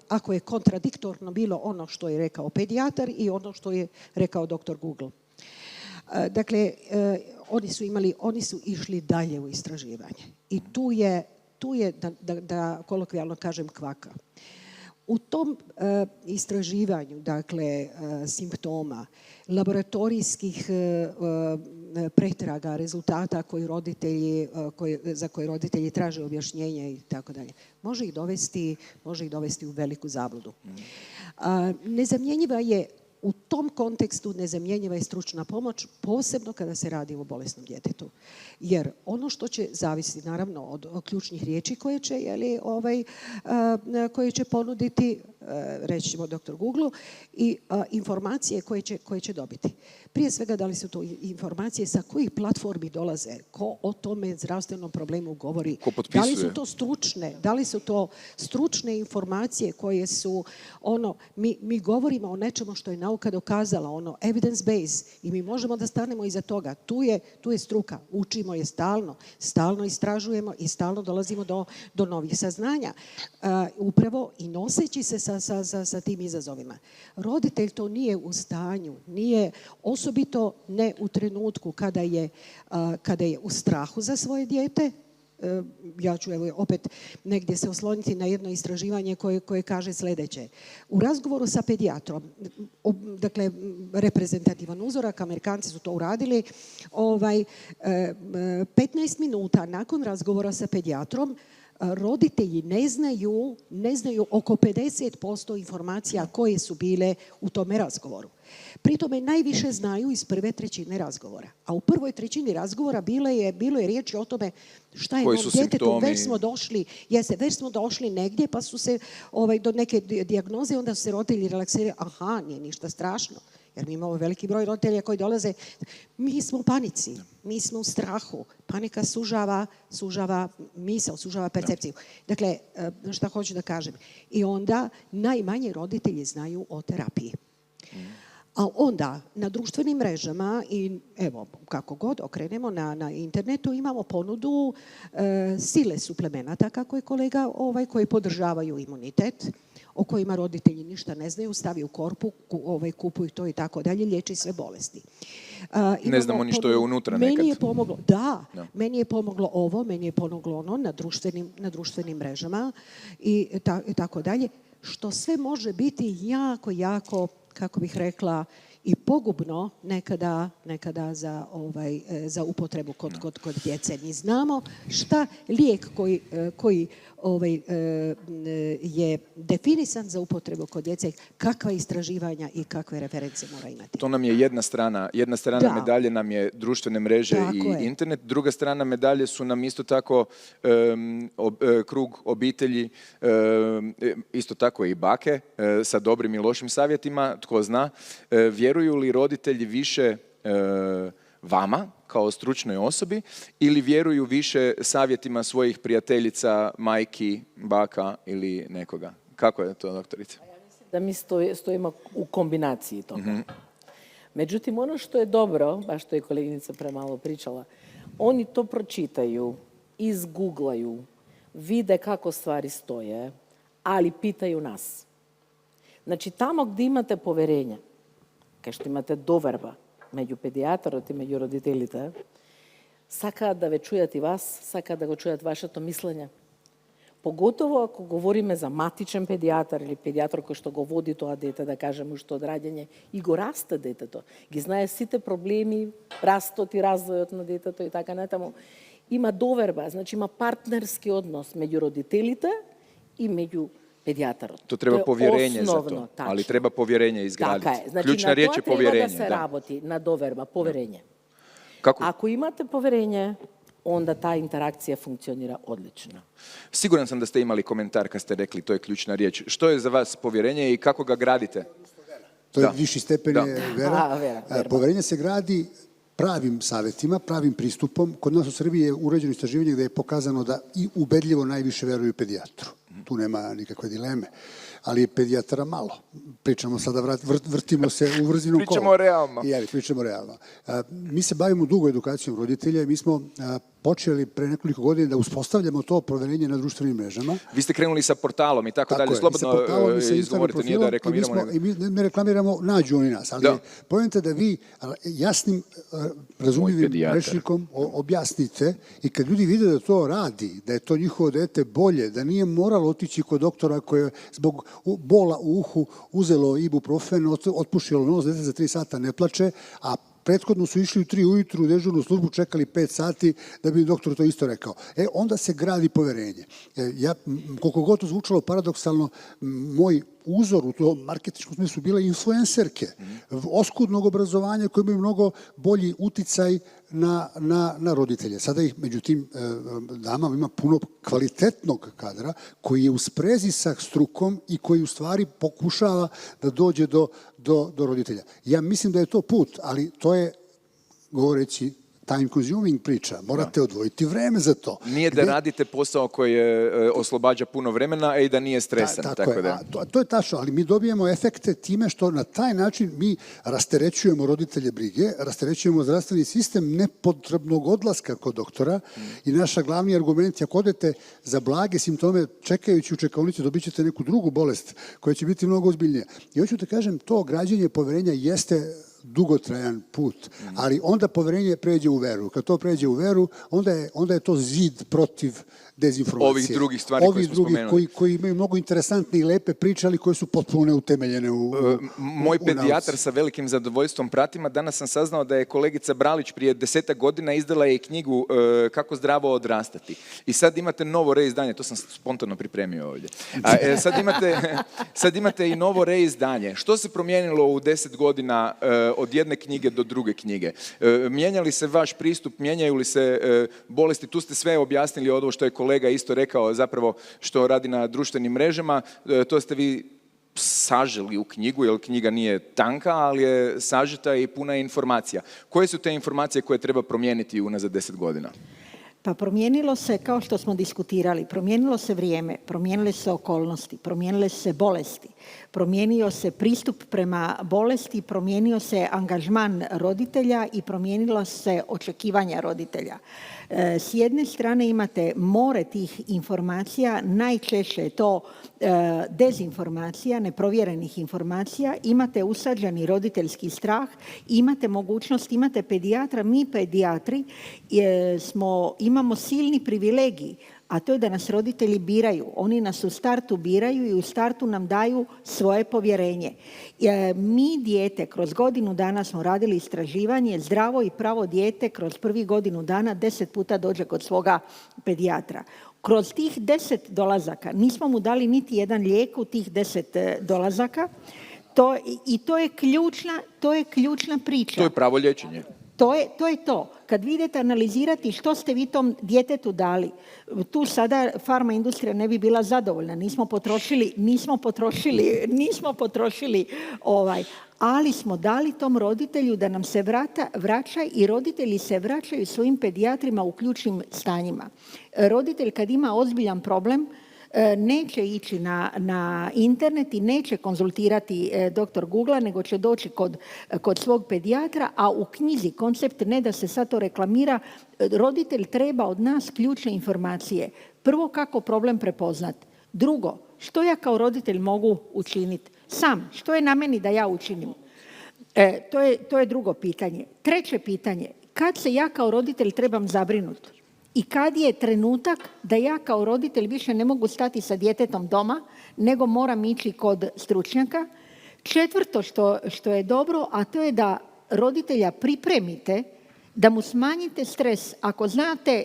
ako je kontradiktorno bilo ono što je rekao pedijatar i ono što je rekao dr. Google. Dakle, oni su išli dalje u istraživanje i tu je da kolokvijalno kažem kvaka. U tom istraživanju, dakle, simptoma, laboratorijskih pretraga, rezultata za koje roditelji traže objašnjenje i tako dalje, može ih dovesti u veliku zabludu. Nezamjenjiva je u tom kontekstu nezamjenjiva je stručna pomoć, posebno kada se radi o bolesnom djetetu. Jer ono što će zavisiti naravno od ključnih riječi koje će ponuditi, reći ćemo dr. Google, i informacije koje će dobiti. Prije svega, da li su to informacije sa kojih platformi dolaze, ko o tome zdravstvenom problemu govori, da li su to stručne informacije koje su mi govorimo o nečemu što je nauka dokazala, evidence base, i mi možemo da stanemo iza toga. Tu je struka, učimo je stalno istražujemo i stalno dolazimo do novih saznanja. Upravo i noseći se sa tim izazovima. Roditelj to nije u stanju, nije osobito ne u trenutku kada je u strahu za svoje dijete. Ja ću opet negdje se osloniti na jedno istraživanje koje kaže sljedeće. U razgovoru sa pedijatrom, dakle reprezentativan uzorak, Amerikanci su to uradili, 15 minuta nakon razgovora sa pedijatrom roditelji ne znaju oko 50% informacija koje su bile u tome razgovoru. Pri tome najviše znaju iz prve trećine razgovora. A u prvoj trećini razgovora bilo je riječi o tome šta je ovom djetetu, već smo došli negdje, pa su se do neke dijagnoze, onda su se roditelji relaksirali, aha, nije ništa strašno. Jer mi imamo veliki broj roditelja koji dolaze, mi smo u panici, mi smo u strahu. Panika sužava misao, sužava percepciju. Dakle, šta hoću da kažem? I onda najmanje roditelji znaju o terapiji. A onda na društvenim mrežama i evo kako god okrenemo na internetu imamo ponudu sile suplemenata, kako je kolega koji podržavaju imunitet, o kojima roditelji ništa ne znaju, stavi u korpu, kupuju to i tako dalje, liječi sve bolesti. Ne znamo ni što je unutra nekad. Meni je pomoglo ono na društvenim mrežama i tako dalje, što sve može biti jako, kako bih rekla, i pogubno nekada za upotrebu kod djece. Mi znamo šta lijek koji je definisan za upotrebu kod djece, kakva istraživanja i kakve reference mora imati. To nam je jedna strana medalje nam je društvene mreže i internet. Druga strana medalje su nam isto tako krug obitelji, isto tako i bake sa dobrim i lošim savjetima, tko zna. Vjeruju li roditelji više vama kao stručnoj osobi ili vjeruju više savjetima svojih prijateljica, majki, baka ili nekoga? Kako je to, doktorice? Ja mislim da mi stojimo u kombinaciji toga. Međutim, ono što je dobro, baš što je koleginica premalo pričala, oni to pročitaju, izguglaju, vide kako stvari stoje, ali pitaju nas. Znači, tamo gdje imate poverenja, kao što imate doverba među pedijatrot i među roditeljite, saka da ve čujati vas, saka da go čujati vaše to mišljenje. Pogotovo ako govorime za matičen pedijatar ili pedijatar koji što go vodi to dete, da kažemo što odrađenje, i go raste deteto, gi znaje site problemi, rastot i razvojot na deteto i tako natamo. Ima doverba, znači ima partnerski odnos među roditeljite i među pedijatarot. To treba povjerenje za to, ali treba povjerenje izgraditi. Tako je. Znači, ključna riječ je povjerenje. Na to treba da se raboti, na doverba, povjerenje. Kako? Ako imate povjerenje, onda ta interakcija funkcionira odlično. Siguran sam da ste imali komentar kad ste rekli to je ključna riječ. Što je za vas povjerenje i kako ga gradite? To je viši stepen vera. Povjerenje se gradi pravim savjetima, pravim pristupom. Kod nas u Srbiji je urađeno istraživanje gdje je pokazano da i ubedljivo najviše veruju pedijatru. Tu nema nikakve dileme. Ali je pedijatara malo. Pričamo sada, vrtimo se u vrzinom kolu. Pričamo realno. Mi se bavimo dugo edukacijom roditelja i mi smo počeli pre nekoliko godina da uspostavljamo to povjerenje na društvenim mrežama. Vi ste krenuli sa portalom i tako dalje. Slobodno izgovorite, nije da reklamiramo. I mi ne reklamiramo, nađu oni nas. Ali pojente da vi jasnim, razumljivim rečnikom objasnite i kad ljudi vide da to radi, da je to njihovo dete bolje, da nije moralo otići kod doktora koje zbog bola u uhu, uzelo ibuprofen, otpušilo nos, dete za 3 sata ne plače, a prethodno su išli u 3 ujutru u dežurnu službu, čekali 5 sati da bi doktor to isto rekao. Onda se gradi poverenje. Koliko god to zvučalo paradoksalno, moj uzor u tom marketinškom smislu bile influencerke, oskudnog obrazovanja koje imaju mnogo bolji uticaj na roditelje. Sada ih, međutim, damama ima puno kvalitetnog kadra koji je u sprezi sa strukom i koji u stvari pokušava da dođe do roditelja. Ja mislim da je to put, ali to je, govoreći time consuming priča. Morate odvojiti vreme za to. Nije da radite posao koji oslobađa puno vremena i da nije stresan. Tako je. To je tačno, ali mi dobijemo efekte time što na taj način mi rasterećujemo roditelje brige, rasterećujemo zdravstveni sistem nepotrebnog odlaska kod doktora i naša glavni argument je ako odete za blage simptome čekajući u čekaonici dobit ćete neku drugu bolest koja će biti mnogo ozbiljnija. I hoću da kažem, to građenje poverenja jeste dugotrajan put, ali onda poverenje pređe u veru. Kad to pređe u veru, onda je to zid protiv dezinformacije. Ovih drugih stvari koje smo spomenuli. Koji imaju mnogo interesantne i lepe priče, ali koje su potpuno neutemeljene Moj pedijatar sa velikim zadovoljstvom pratima. Danas sam saznao da je kolegica Bralić prije 10 godina izdala je knjigu Kako zdravo odrastati. I sad imate novo reizdanje, to sam spontano pripremio ovdje. Sad imate i novo reizdanje. Što se promijenilo u 10 godina od jedne knjige do druge knjige? Mijenja li se vaš pristup, mijenjaju li se bolesti? Tu ste sve objasnili, ovo što je kolega isto rekao, zapravo što radi na društvenim mrežama, to ste vi saželi u knjigu, jer knjiga nije tanka, ali je sažeta i puna informacija. Koje su te informacije koje treba promijeniti unazad 10 godina? Pa promijenilo se, kao što smo diskutirali, promijenilo se vrijeme, promijenile se okolnosti, promijenile se bolesti, promijenio se pristup prema bolesti, promijenio se angažman roditelja i promijenilo se očekivanja roditelja. S jedne strane imate more tih informacija, najčešće je to dezinformacija, neprovjerenih informacija, imate usađeni roditeljski strah, imate mogućnost, imate pedijatra, mi pedijatri imamo silni privilegij, a to je da nas roditelji biraju. Oni nas u startu biraju i u startu nam daju svoje povjerenje. Mi dijete, kroz godinu dana smo radili istraživanje, zdravo i pravo dijete kroz prvih godinu dana 10 puta dođe kod svoga pedijatra. Kroz tih 10 dolazaka nismo mu dali niti jedan lijek u tih 10 dolazaka. To je ključna priča. To je pravo liječenje. To je to. Kad vi idete analizirati što ste vi tom djetetu dali, tu sada farma industrija ne bi bila zadovoljna. Nismo potrošili ali smo dali tom roditelju da nam se vraća i roditelji se vraćaju svojim pedijatrima u ključnim stanjima. Roditelj kad ima ozbiljan problem, neće ići na internet i neće konzultirati doktor Google, nego će doći kod svog pedijatra, a u knjizi koncept, ne da se sad to reklamira, roditelj treba od nas ključne informacije. Prvo, kako problem prepoznat. Drugo, što ja kao roditelj mogu učiniti? Sam, što je na meni da ja učinim? To je drugo pitanje. Treće pitanje, kad se ja kao roditelj trebam zabrinuti? I kad je trenutak da ja kao roditelj više ne mogu stati sa djetetom doma, nego moram ići kod stručnjaka. Četvrto što je dobro, a to je da roditelja pripremite, da mu smanjite stres.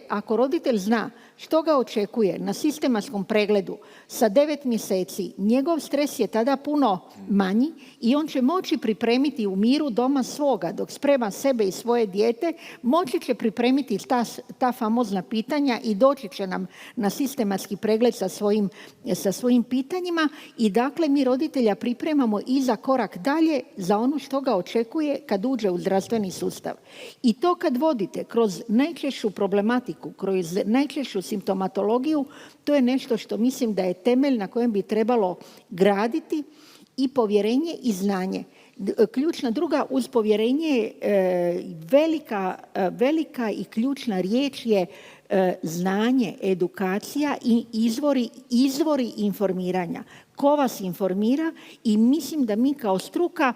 Ako roditelj zna što ga očekuje na sistematskom pregledu sa 9 mjeseci, njegov stres je tada puno manji i on će moći pripremiti u miru doma svoga, dok sprema sebe i svoje dijete, moći će pripremiti ta famozna pitanja i doći će nam na sistematski pregled sa svojim pitanjima i dakle mi roditelja pripremamo i za korak dalje za ono što ga očekuje kad uđe u zdravstveni sustav. I to kad vodite kroz najčešću problematiku, kroz najčešću simptomatologiju, to je nešto što mislim da je temelj na kojem bi trebalo graditi i povjerenje i znanje. Ključna druga uz povjerenje velika i ključna riječ je znanje, edukacija i izvori informiranja. ko vas informira i mislim da mi kao struka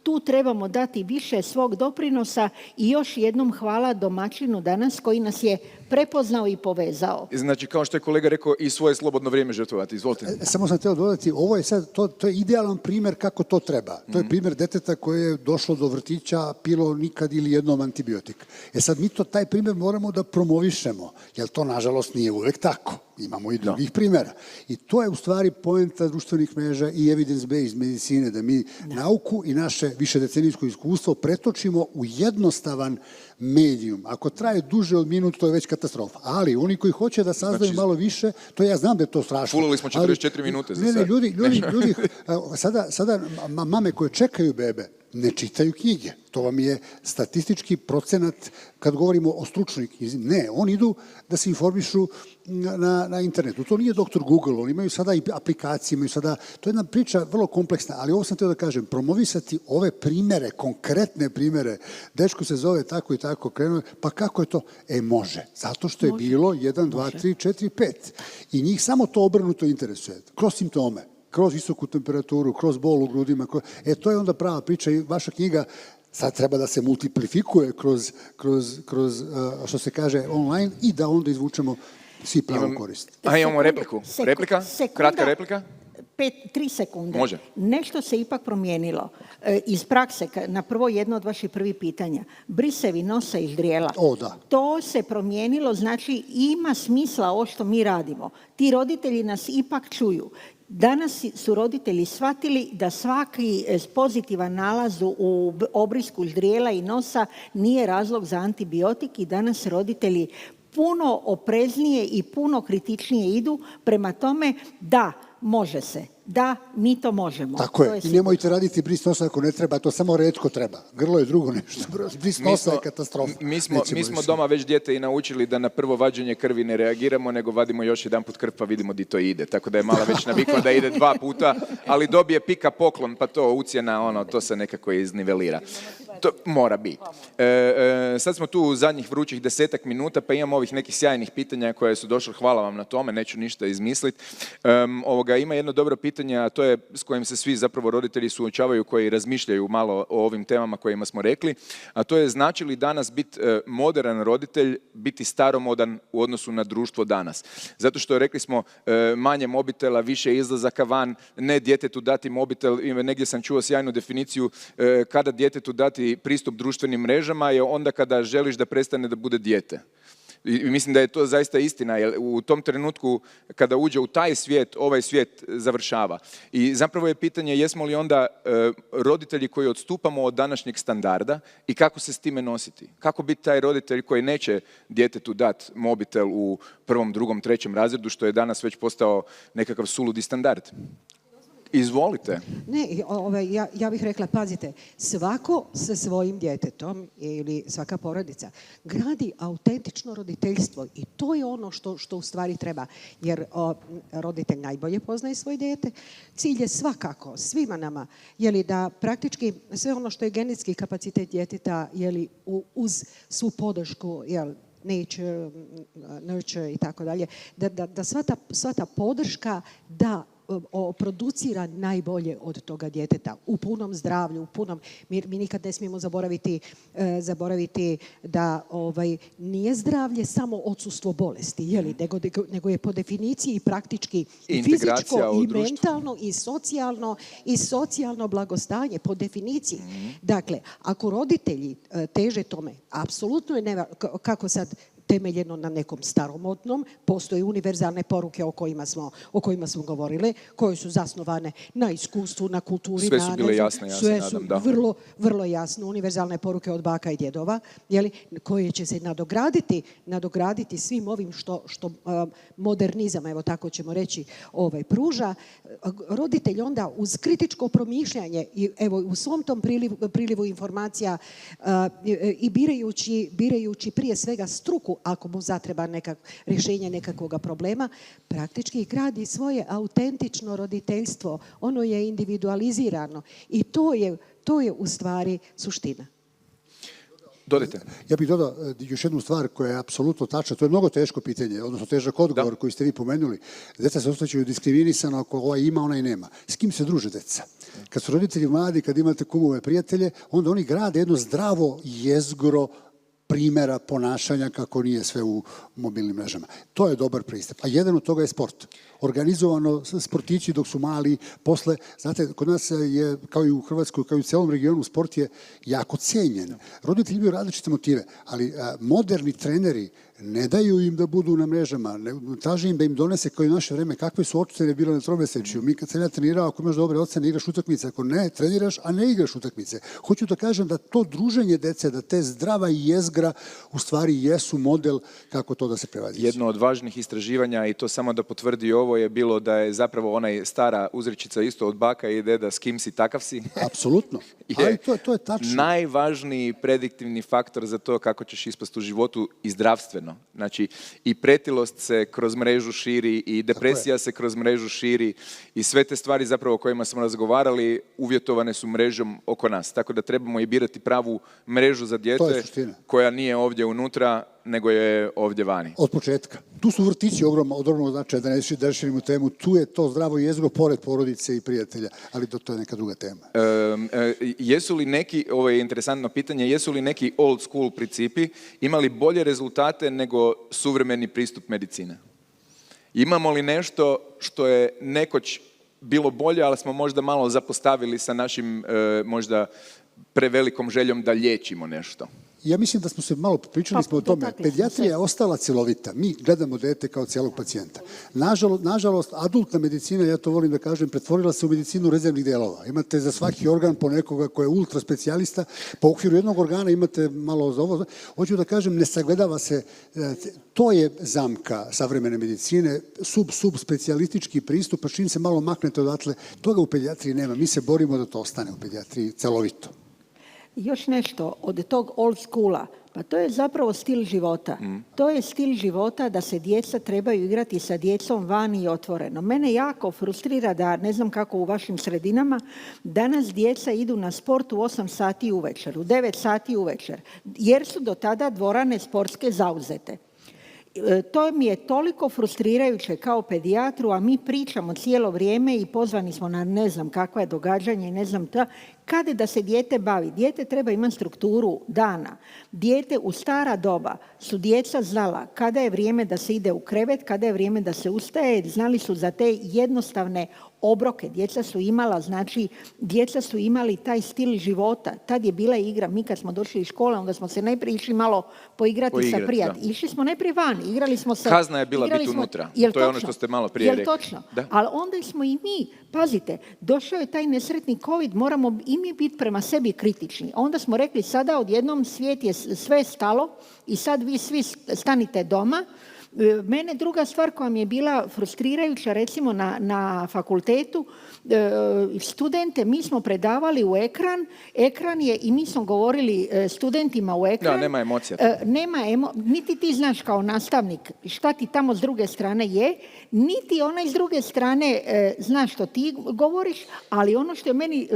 tu trebamo dati više svog doprinosa i još jednom hvala domaćinu danas koji nas je prepoznao i povezao. Znači, kao što je kolega rekao, i svoje slobodno vrijeme žrtvovati. Izvolite. Samo sam htio dodati, ovo je sad, to je idealan primjer kako to treba. To je primjer deteta koje je došlo do vrtića, pilo nikad ili jednom antibiotik. Sad mi taj primjer moramo da promovišemo, jer to nažalost nije uvek tako. Imamo i drugih primjera. I to je u stvari poenta društvenih mreža i evidence-based medicine, da mi nauku i naše višedecenijsko iskustvo pretočimo u jednostavan medijum. Ako traje duže od minut, to je već katastrofa. Ali oni koji hoće da saznaju malo više, to ja znam da je to strašno. Fulali smo 44 minute za sad. Ne, ljudi, sada mame koje čekaju bebe ne čitaju knjige. To vam je statistički procenat kad govorimo o stručnoj knjizi. Ne, oni idu da se informišu na internetu. To nije doktor Google, oni imaju sada i aplikacije, imaju sada, to je jedna priča vrlo kompleksna, ali ovo sam teo da kažem, promovisati ove primere, konkretne primere, dečko se zove tako i tako, krenuo, pa kako je to? Može, zato što je bilo 1, 2, 3, 4, 5. I njih samo to obrnuto interesuje, kroz simptome, kroz visoku temperaturu, kroz bol u grudima. To je onda prava priča i vaša knjiga sad treba da se multiplifikuje kroz što se kaže, online i da onda izvučemo svi pravu korist. Imamo repliku. Replika? Kratka replika? 3 sekunde. Može. Nešto se ipak promijenilo. Iz prakse, na prvo jedno od vaših prvih pitanja. Brisevi nosa i ždrijela. Da. To se promijenilo, znači ima smisla ovo što mi radimo. Ti roditelji nas ipak čuju. Danas su roditelji shvatili da svaki pozitivan nalaz u obrisku ždrijela i nosa nije razlog za antibiotik i danas roditelji puno opreznije i puno kritičnije idu prema tome da može se. Da, mi to možemo. Tako je. I nemojte raditi bris nosa ako ne treba, to samo retko treba. Grlo je drugo nešto. Bris nosa je katastrofa. Mi smo doma već dijete i naučili da na prvo vađenje krvi ne reagiramo, nego vadimo još jedan put krv pa vidimo di to ide. Tako da je mala već navikla da ide 2 puta, ali dobije pika poklon, pa to ucjena, to se nekako iznivelira. To mora biti. Sad smo tu u zadnjih vrućih 10 minuta, pa imamo ovih nekih sjajnih pitanja koje su došle. Hvala vam na tome, neću ništa izmisliti. Ima jedno dobro pitanje, a to je s kojim se svi zapravo roditelji suočavaju koji razmišljaju malo o ovim temama kojima smo rekli, a to je znači li danas biti moderan roditelj, biti staromodan u odnosu na društvo danas. Zato što rekli smo manje mobitela, više izlazaka van, ne djetetu dati mobitel, negdje sam čuo sjajnu definiciju kada djetetu dati pristup društvenim mrežama je onda kada želiš da prestane da bude dijete. I mislim da je to zaista istina, jer u tom trenutku kada uđe u taj svijet, ovaj svijet završava. I zapravo je pitanje jesmo li onda roditelji koji odstupamo od današnjeg standarda i kako se s time nositi. Kako biti taj roditelj koji neće djetetu dati mobitel u 1., 2., 3. razredu, što je danas već postao nekakav suludi standard. Izvolite. Ne, ja bih rekla, pazite, svako sa svojim djetetom ili svaka porodica gradi autentično roditeljstvo i to je ono što u stvari treba, jer roditelj najbolje poznaje svoje dijete. Cilj je svakako, svima nama, da praktički sve ono što je genetski kapacitet djeteta, uz svu podršku, nature, nurture i tako dalje, da sva ta podrška da producira najbolje od toga djeteta u punom zdravlju, u punom. Mi nikad ne smijemo zaboraviti da nije zdravlje samo odsustvo bolesti, nego je po definiciji i praktički i fizičko i mentalno i socijalno blagostanje po definiciji. Dakle, ako roditelji teže tome, apsolutno je kako sad temeljeno na nekom staromodnom, postoje univerzalne poruke o kojima smo govorili, koje su zasnovane na iskustvu, na kulturi. Sve su bile jasne, ja se nadam, da. Vrlo, vrlo jasno, univerzalne poruke od baka i djedova, koje će se nadograditi svim ovim što modernizam, evo tako ćemo reći, pruža. Roditelj onda uz kritičko promišljanje i evo u svom tom prilivu informacija i birajući prije svega struku, ako mu zatreba rješenje nekakvog problema, praktički gradi svoje autentično roditeljstvo. Ono je individualizirano i to je u stvari suština. Dodajte. Ja bih dodao još jednu stvar koja je apsolutno tačna. To je mnogo teško pitanje, odnosno težak odgovor koji ste vi pomenuli. Deca se osjećaju diskriminisano ako ovaj ima, onaj nema. S kim se druže deca? Kad su roditelji mladi, kad imate kumove prijatelje, onda oni grade jedno zdravo jezgro primjera ponašanja kako nije sve u mobilnim mrežama. To je dobar pristup. A jedan od toga je sport. Organizovano sportići dok su mali, posle, znate, kod nas je, kao i u Hrvatskoj, kao i u celom regionu, sport je jako cenjen. Roditelji imaju različite motive, ali moderni treneri ne daju im da budu na mrežama, traže im da im donese kao i naše vreme kakve su ocene bile na tromesečju. Mi kad sam ja trenirao, ako imaš dobre ocene, igraš utakmice, ako ne, treniraš, a ne igraš utakmice. Hoću da kažem da to druženje dece, da te zdrava jezgra u stvari jesu model kako to da se prevaziđe. Jedno od važnih istraživanja, i to samo da potvrdi ovo, je bilo da je zapravo onaj stara uzrečica isto od baka i deda s kim si takav si. Apsolutno. Ali to je tačno. Najvažniji prediktivni faktor za to kako ćeš ispasti u životu i zdravstveno. Znači, i pretilost se kroz mrežu širi, i depresija se kroz mrežu širi, i sve te stvari zapravo o kojima smo razgovarali uvjetovane su mrežom oko nas. Tako da trebamo i birati pravu mrežu za dijete koja nije ovdje unutra, nego je ovdje vani. Od početka. Tu su vrtići ogromnog značaja, da ne širimo temu. Tu je to zdravo jezgro pored porodice i prijatelja, ali to je neka druga tema. Jesu li neki, ovo je interesantno pitanje, jesu li neki old school principi imali bolje rezultate nego suvremeni pristup medicine? Imamo li nešto što je nekoć bilo bolje, ali smo možda malo zapostavili sa našim možda prevelikom željom da liječimo nešto? Ja mislim da smo se malo pričali smo o tome. Pedijatrija je ostala cjelovita. Mi gledamo dete kao cijelog pacijenta. Nažalost, adultna medicina, ja to volim da kažem, pretvorila se u medicinu rezervnih delova. Imate za svaki organ po nekoga ko je ultra specijalista, pa u okviru jednog organa imate malo za ovo. Hoću da kažem, ne sagledava se, to je zamka savremene medicine, subspecijalistički pristup, pa čim se malo maknete odatle, toga u pedijatriji nema. Mi se borimo da to ostane u pedijatriji celovito. Još nešto od tog old schoola, pa to je zapravo stil života. To je stil života da se djeca trebaju igrati sa djecom vani i otvoreno. Mene jako frustrira da, ne znam kako u vašim sredinama, danas djeca idu na sport u 8 sati uvečer, u 9 sati uvečer, jer su do tada dvorane sportske zauzete. To mi je toliko frustrirajuće kao pedijatru, a mi pričamo cijelo vrijeme i pozvani smo na ne znam kakva je događanje i ne znam kada da se dijete bavi. Dijete treba imati strukturu dana. Dijete u stara doba su djeca znala kada je vrijeme da se ide u krevet, kada je vrijeme da se ustaje, znali su za te jednostavne obroke. Djeca su imali taj stil života. Tad je bila igra. Mi kad smo došli iz škole, onda smo se najprije išli malo poigrati sa prijateljima. Išli smo najprije van, igrali smo se. Kazna je bila biti unutra. To je ono što ste malo prije rekli. Točno? Ali onda smo i mi, pazite, došao je taj nesretni COVID, moramo i mi biti prema sebi kritični. Onda smo rekli, sada odjednom svijet je sve stalo i sad vi svi stanite doma. Mene druga stvar koja mi je bila frustrirajuća, recimo na fakultetu, studente, mi smo predavali u ekran je i mi smo govorili studentima u ekran. Da, nema emocija. Niti ti znaš kao nastavnik šta ti tamo s druge strane je, niti onaj s druge strane zna što ti govoriš, ali ono što je meni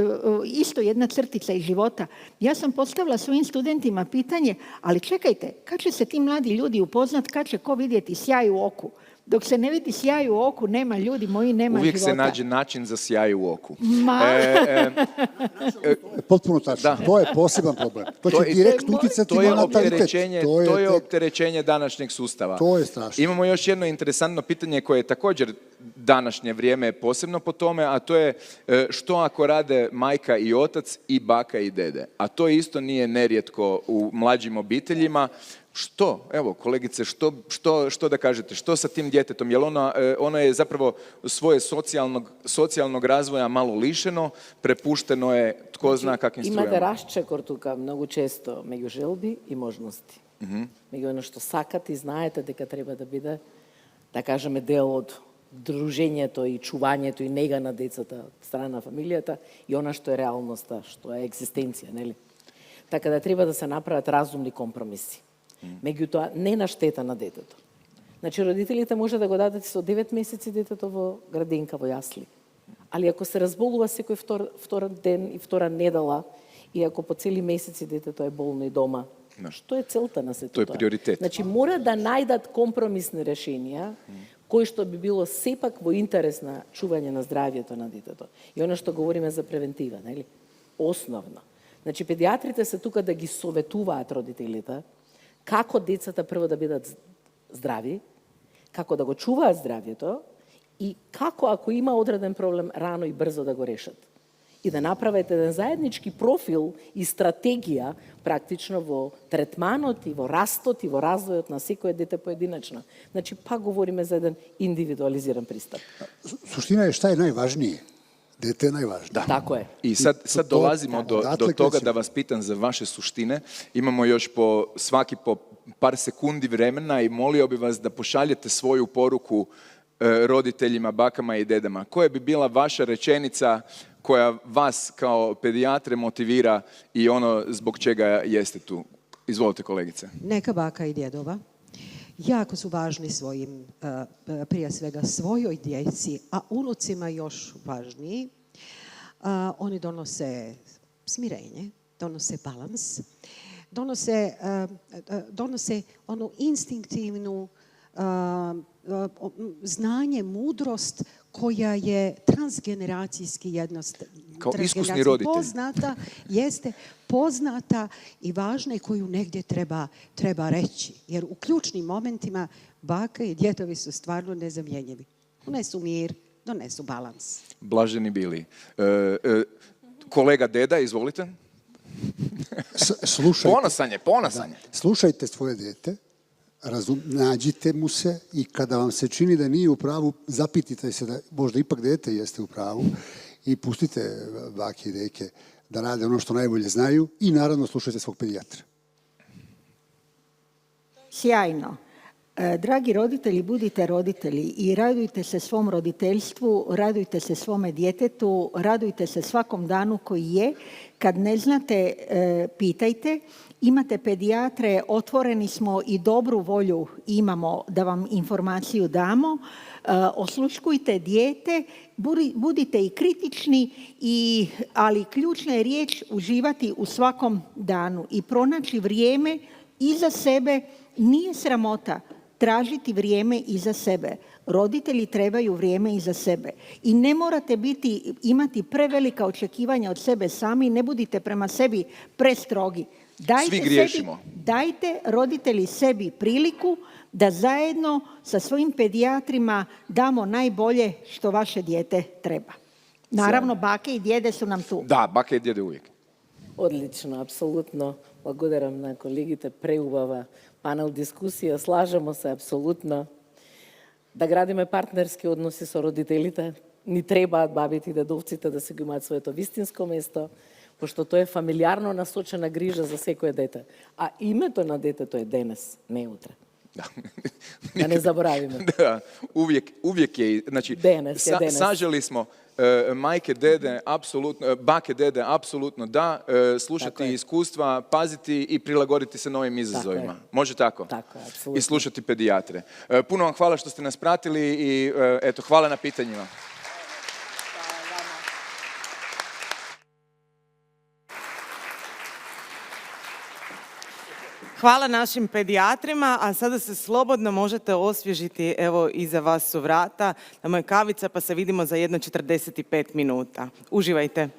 isto jedna crtica iz života, ja sam postavila svojim studentima pitanje, ali čekajte, kad će se ti mladi ljudi upoznat, kad će ko vidjeti sjaj u oku? Dok se ne vidi sjaj u oku, nema ljudi moji, nema uvijek života. Uvijek se nađe način za sjaj u oku. Potpuno tačno. To je poseban problem. To će direktno uticati na natalitet. To je opterećenje današnjeg sustava. To je strašno. Imamo još jedno interesantno pitanje koje je također današnje vrijeme posebno po tome, a to je što ako rade majka i otac i baka i dede. A to isto nije nerijetko u mlađim obiteljima. Što? Evo, kolegice, što da kažete? Što sa tim djetetom? Jer ono je zapravo svoje socijalnog razvoja malo lišeno, prepušteno je tko zna kakvim strujama. Има да разчекор тука многу често меѓу желби и можности. Меѓу оно што сакате и знаете дека треба да биде, да кажеме, дел од дружењето и чувањето и нега на децата од страна на фамилијата и она што е реалноста, што е екзистенција, нели? Така да треба да се направат разумни компромиси. Меѓутоа, не на штета на детето. Значи, родителите може да го дадат со 9 месеци детето во градинка, во јасли. Али ако се разболува секој втор ден и втора недела, и ако по цели месеци детето е болно и дома, Što je celta na se To je prioritet. Znači, mora da najdat kompromisne rešenja koji što bi bilo sepak vo interes na čuvanje na zdravјето на детето. И оно што говориме за превентива, нели? Основно. Значи, педиатрите се тука да ги советуваат родителите како децата прво да бидат здрави, како да го чуваат здравјето и како, ако има одреден проблем, рано и брзо да го решат. И да направите еден заеднички профил и стратегија практично во третманот и во растот и во развојот на секое дете поединечно. Значи, пак говориме за еден индивидуализиран пристап. Suština je šta je najvažnije. Dete je najvažnije. Da. Tako je. I sad dolazimo do odatle toga krećemo. da vas pitam za vaše suštine. Imamo još po par sekundi vremena i molio bi vas da pošaljete svoju poruku roditeljima, bakama i dedama. Koja bi bila vaša rečenica koja vas kao pedijatre motivira i ono zbog čega jeste tu? Izvolite, kolegice. Neka baka i djedova jako su važni svojim, prije svega svojoj djeci, a unucima još važniji. Oni donose smirenje, donose balans, donose onu instinktivnu znanje, mudrost koja je transgeneracijski Kao iskusni roditelj. poznata, jeste poznata i važna i koju negdje treba reći. Jer u ključnim momentima baka i djedovi su stvarno nezamjenjivi. Donesu mir, donesu balans. Blaženi bili. Kolega deda, izvolite. Ponosan je. Slušajte svoje dete, nađite mu se i kada vam se čini da nije u pravu, zapitajte se da možda ipak dete jeste u pravu i pustite bake i deke da rade ono što najbolje znaju i naravno slušajte svog pedijatra. Sjajno. Dragi roditelji, budite roditelji i radujte se svom roditeljstvu, radujte se svome djetetu, radujte se svakom danu koji je. Kad ne znate, pitajte. Imate pedijatre, otvoreni smo i dobru volju imamo da vam informaciju damo. Osluškujte dijete, budite i kritični, ali ključna je riječ uživati u svakom danu i pronaći vrijeme iza sebe. Nije sramota tražiti vrijeme iza sebe. Roditelji trebaju vrijeme iza sebe. I ne morate imati prevelika očekivanja od sebe sami, ne budite prema sebi prestrogi. Svi griješimo. Dajte roditelji sebi priliku da zajedno sa svojim pedijatrima damo najbolje što vaše dijete treba. Naravno, bake i djede su nam tu. Da, bake i djede uvijek. Одлично, апсолутно. Благодарам на колегите. Преубава панел дискусија. Слажемо се апсолутно. Да градиме партнерски односи со родителите. Ни требаат бабите и дедовците да се го имаат своето вистинско место, пошто тоа е фамилиарно насочена грижа за секое дете. А името на детето е денес, не утре. Da ne zaboravimo. Da, uvijek je. Znači, saželi smo majke, dede, apsolutno, bake, dede, apsolutno da, slušati iskustva, paziti i prilagoditi se novim izazovima. Može tako? Tako je, apsolutno. I slušati pedijatre. Puno vam hvala što ste nas pratili i eto, hvala na pitanjima. Hvala našim pedijatrima, a sada se slobodno možete osvježiti, evo iza vas su vrata, tamo je kavica pa se vidimo za jedno 45 minuta. Uživajte.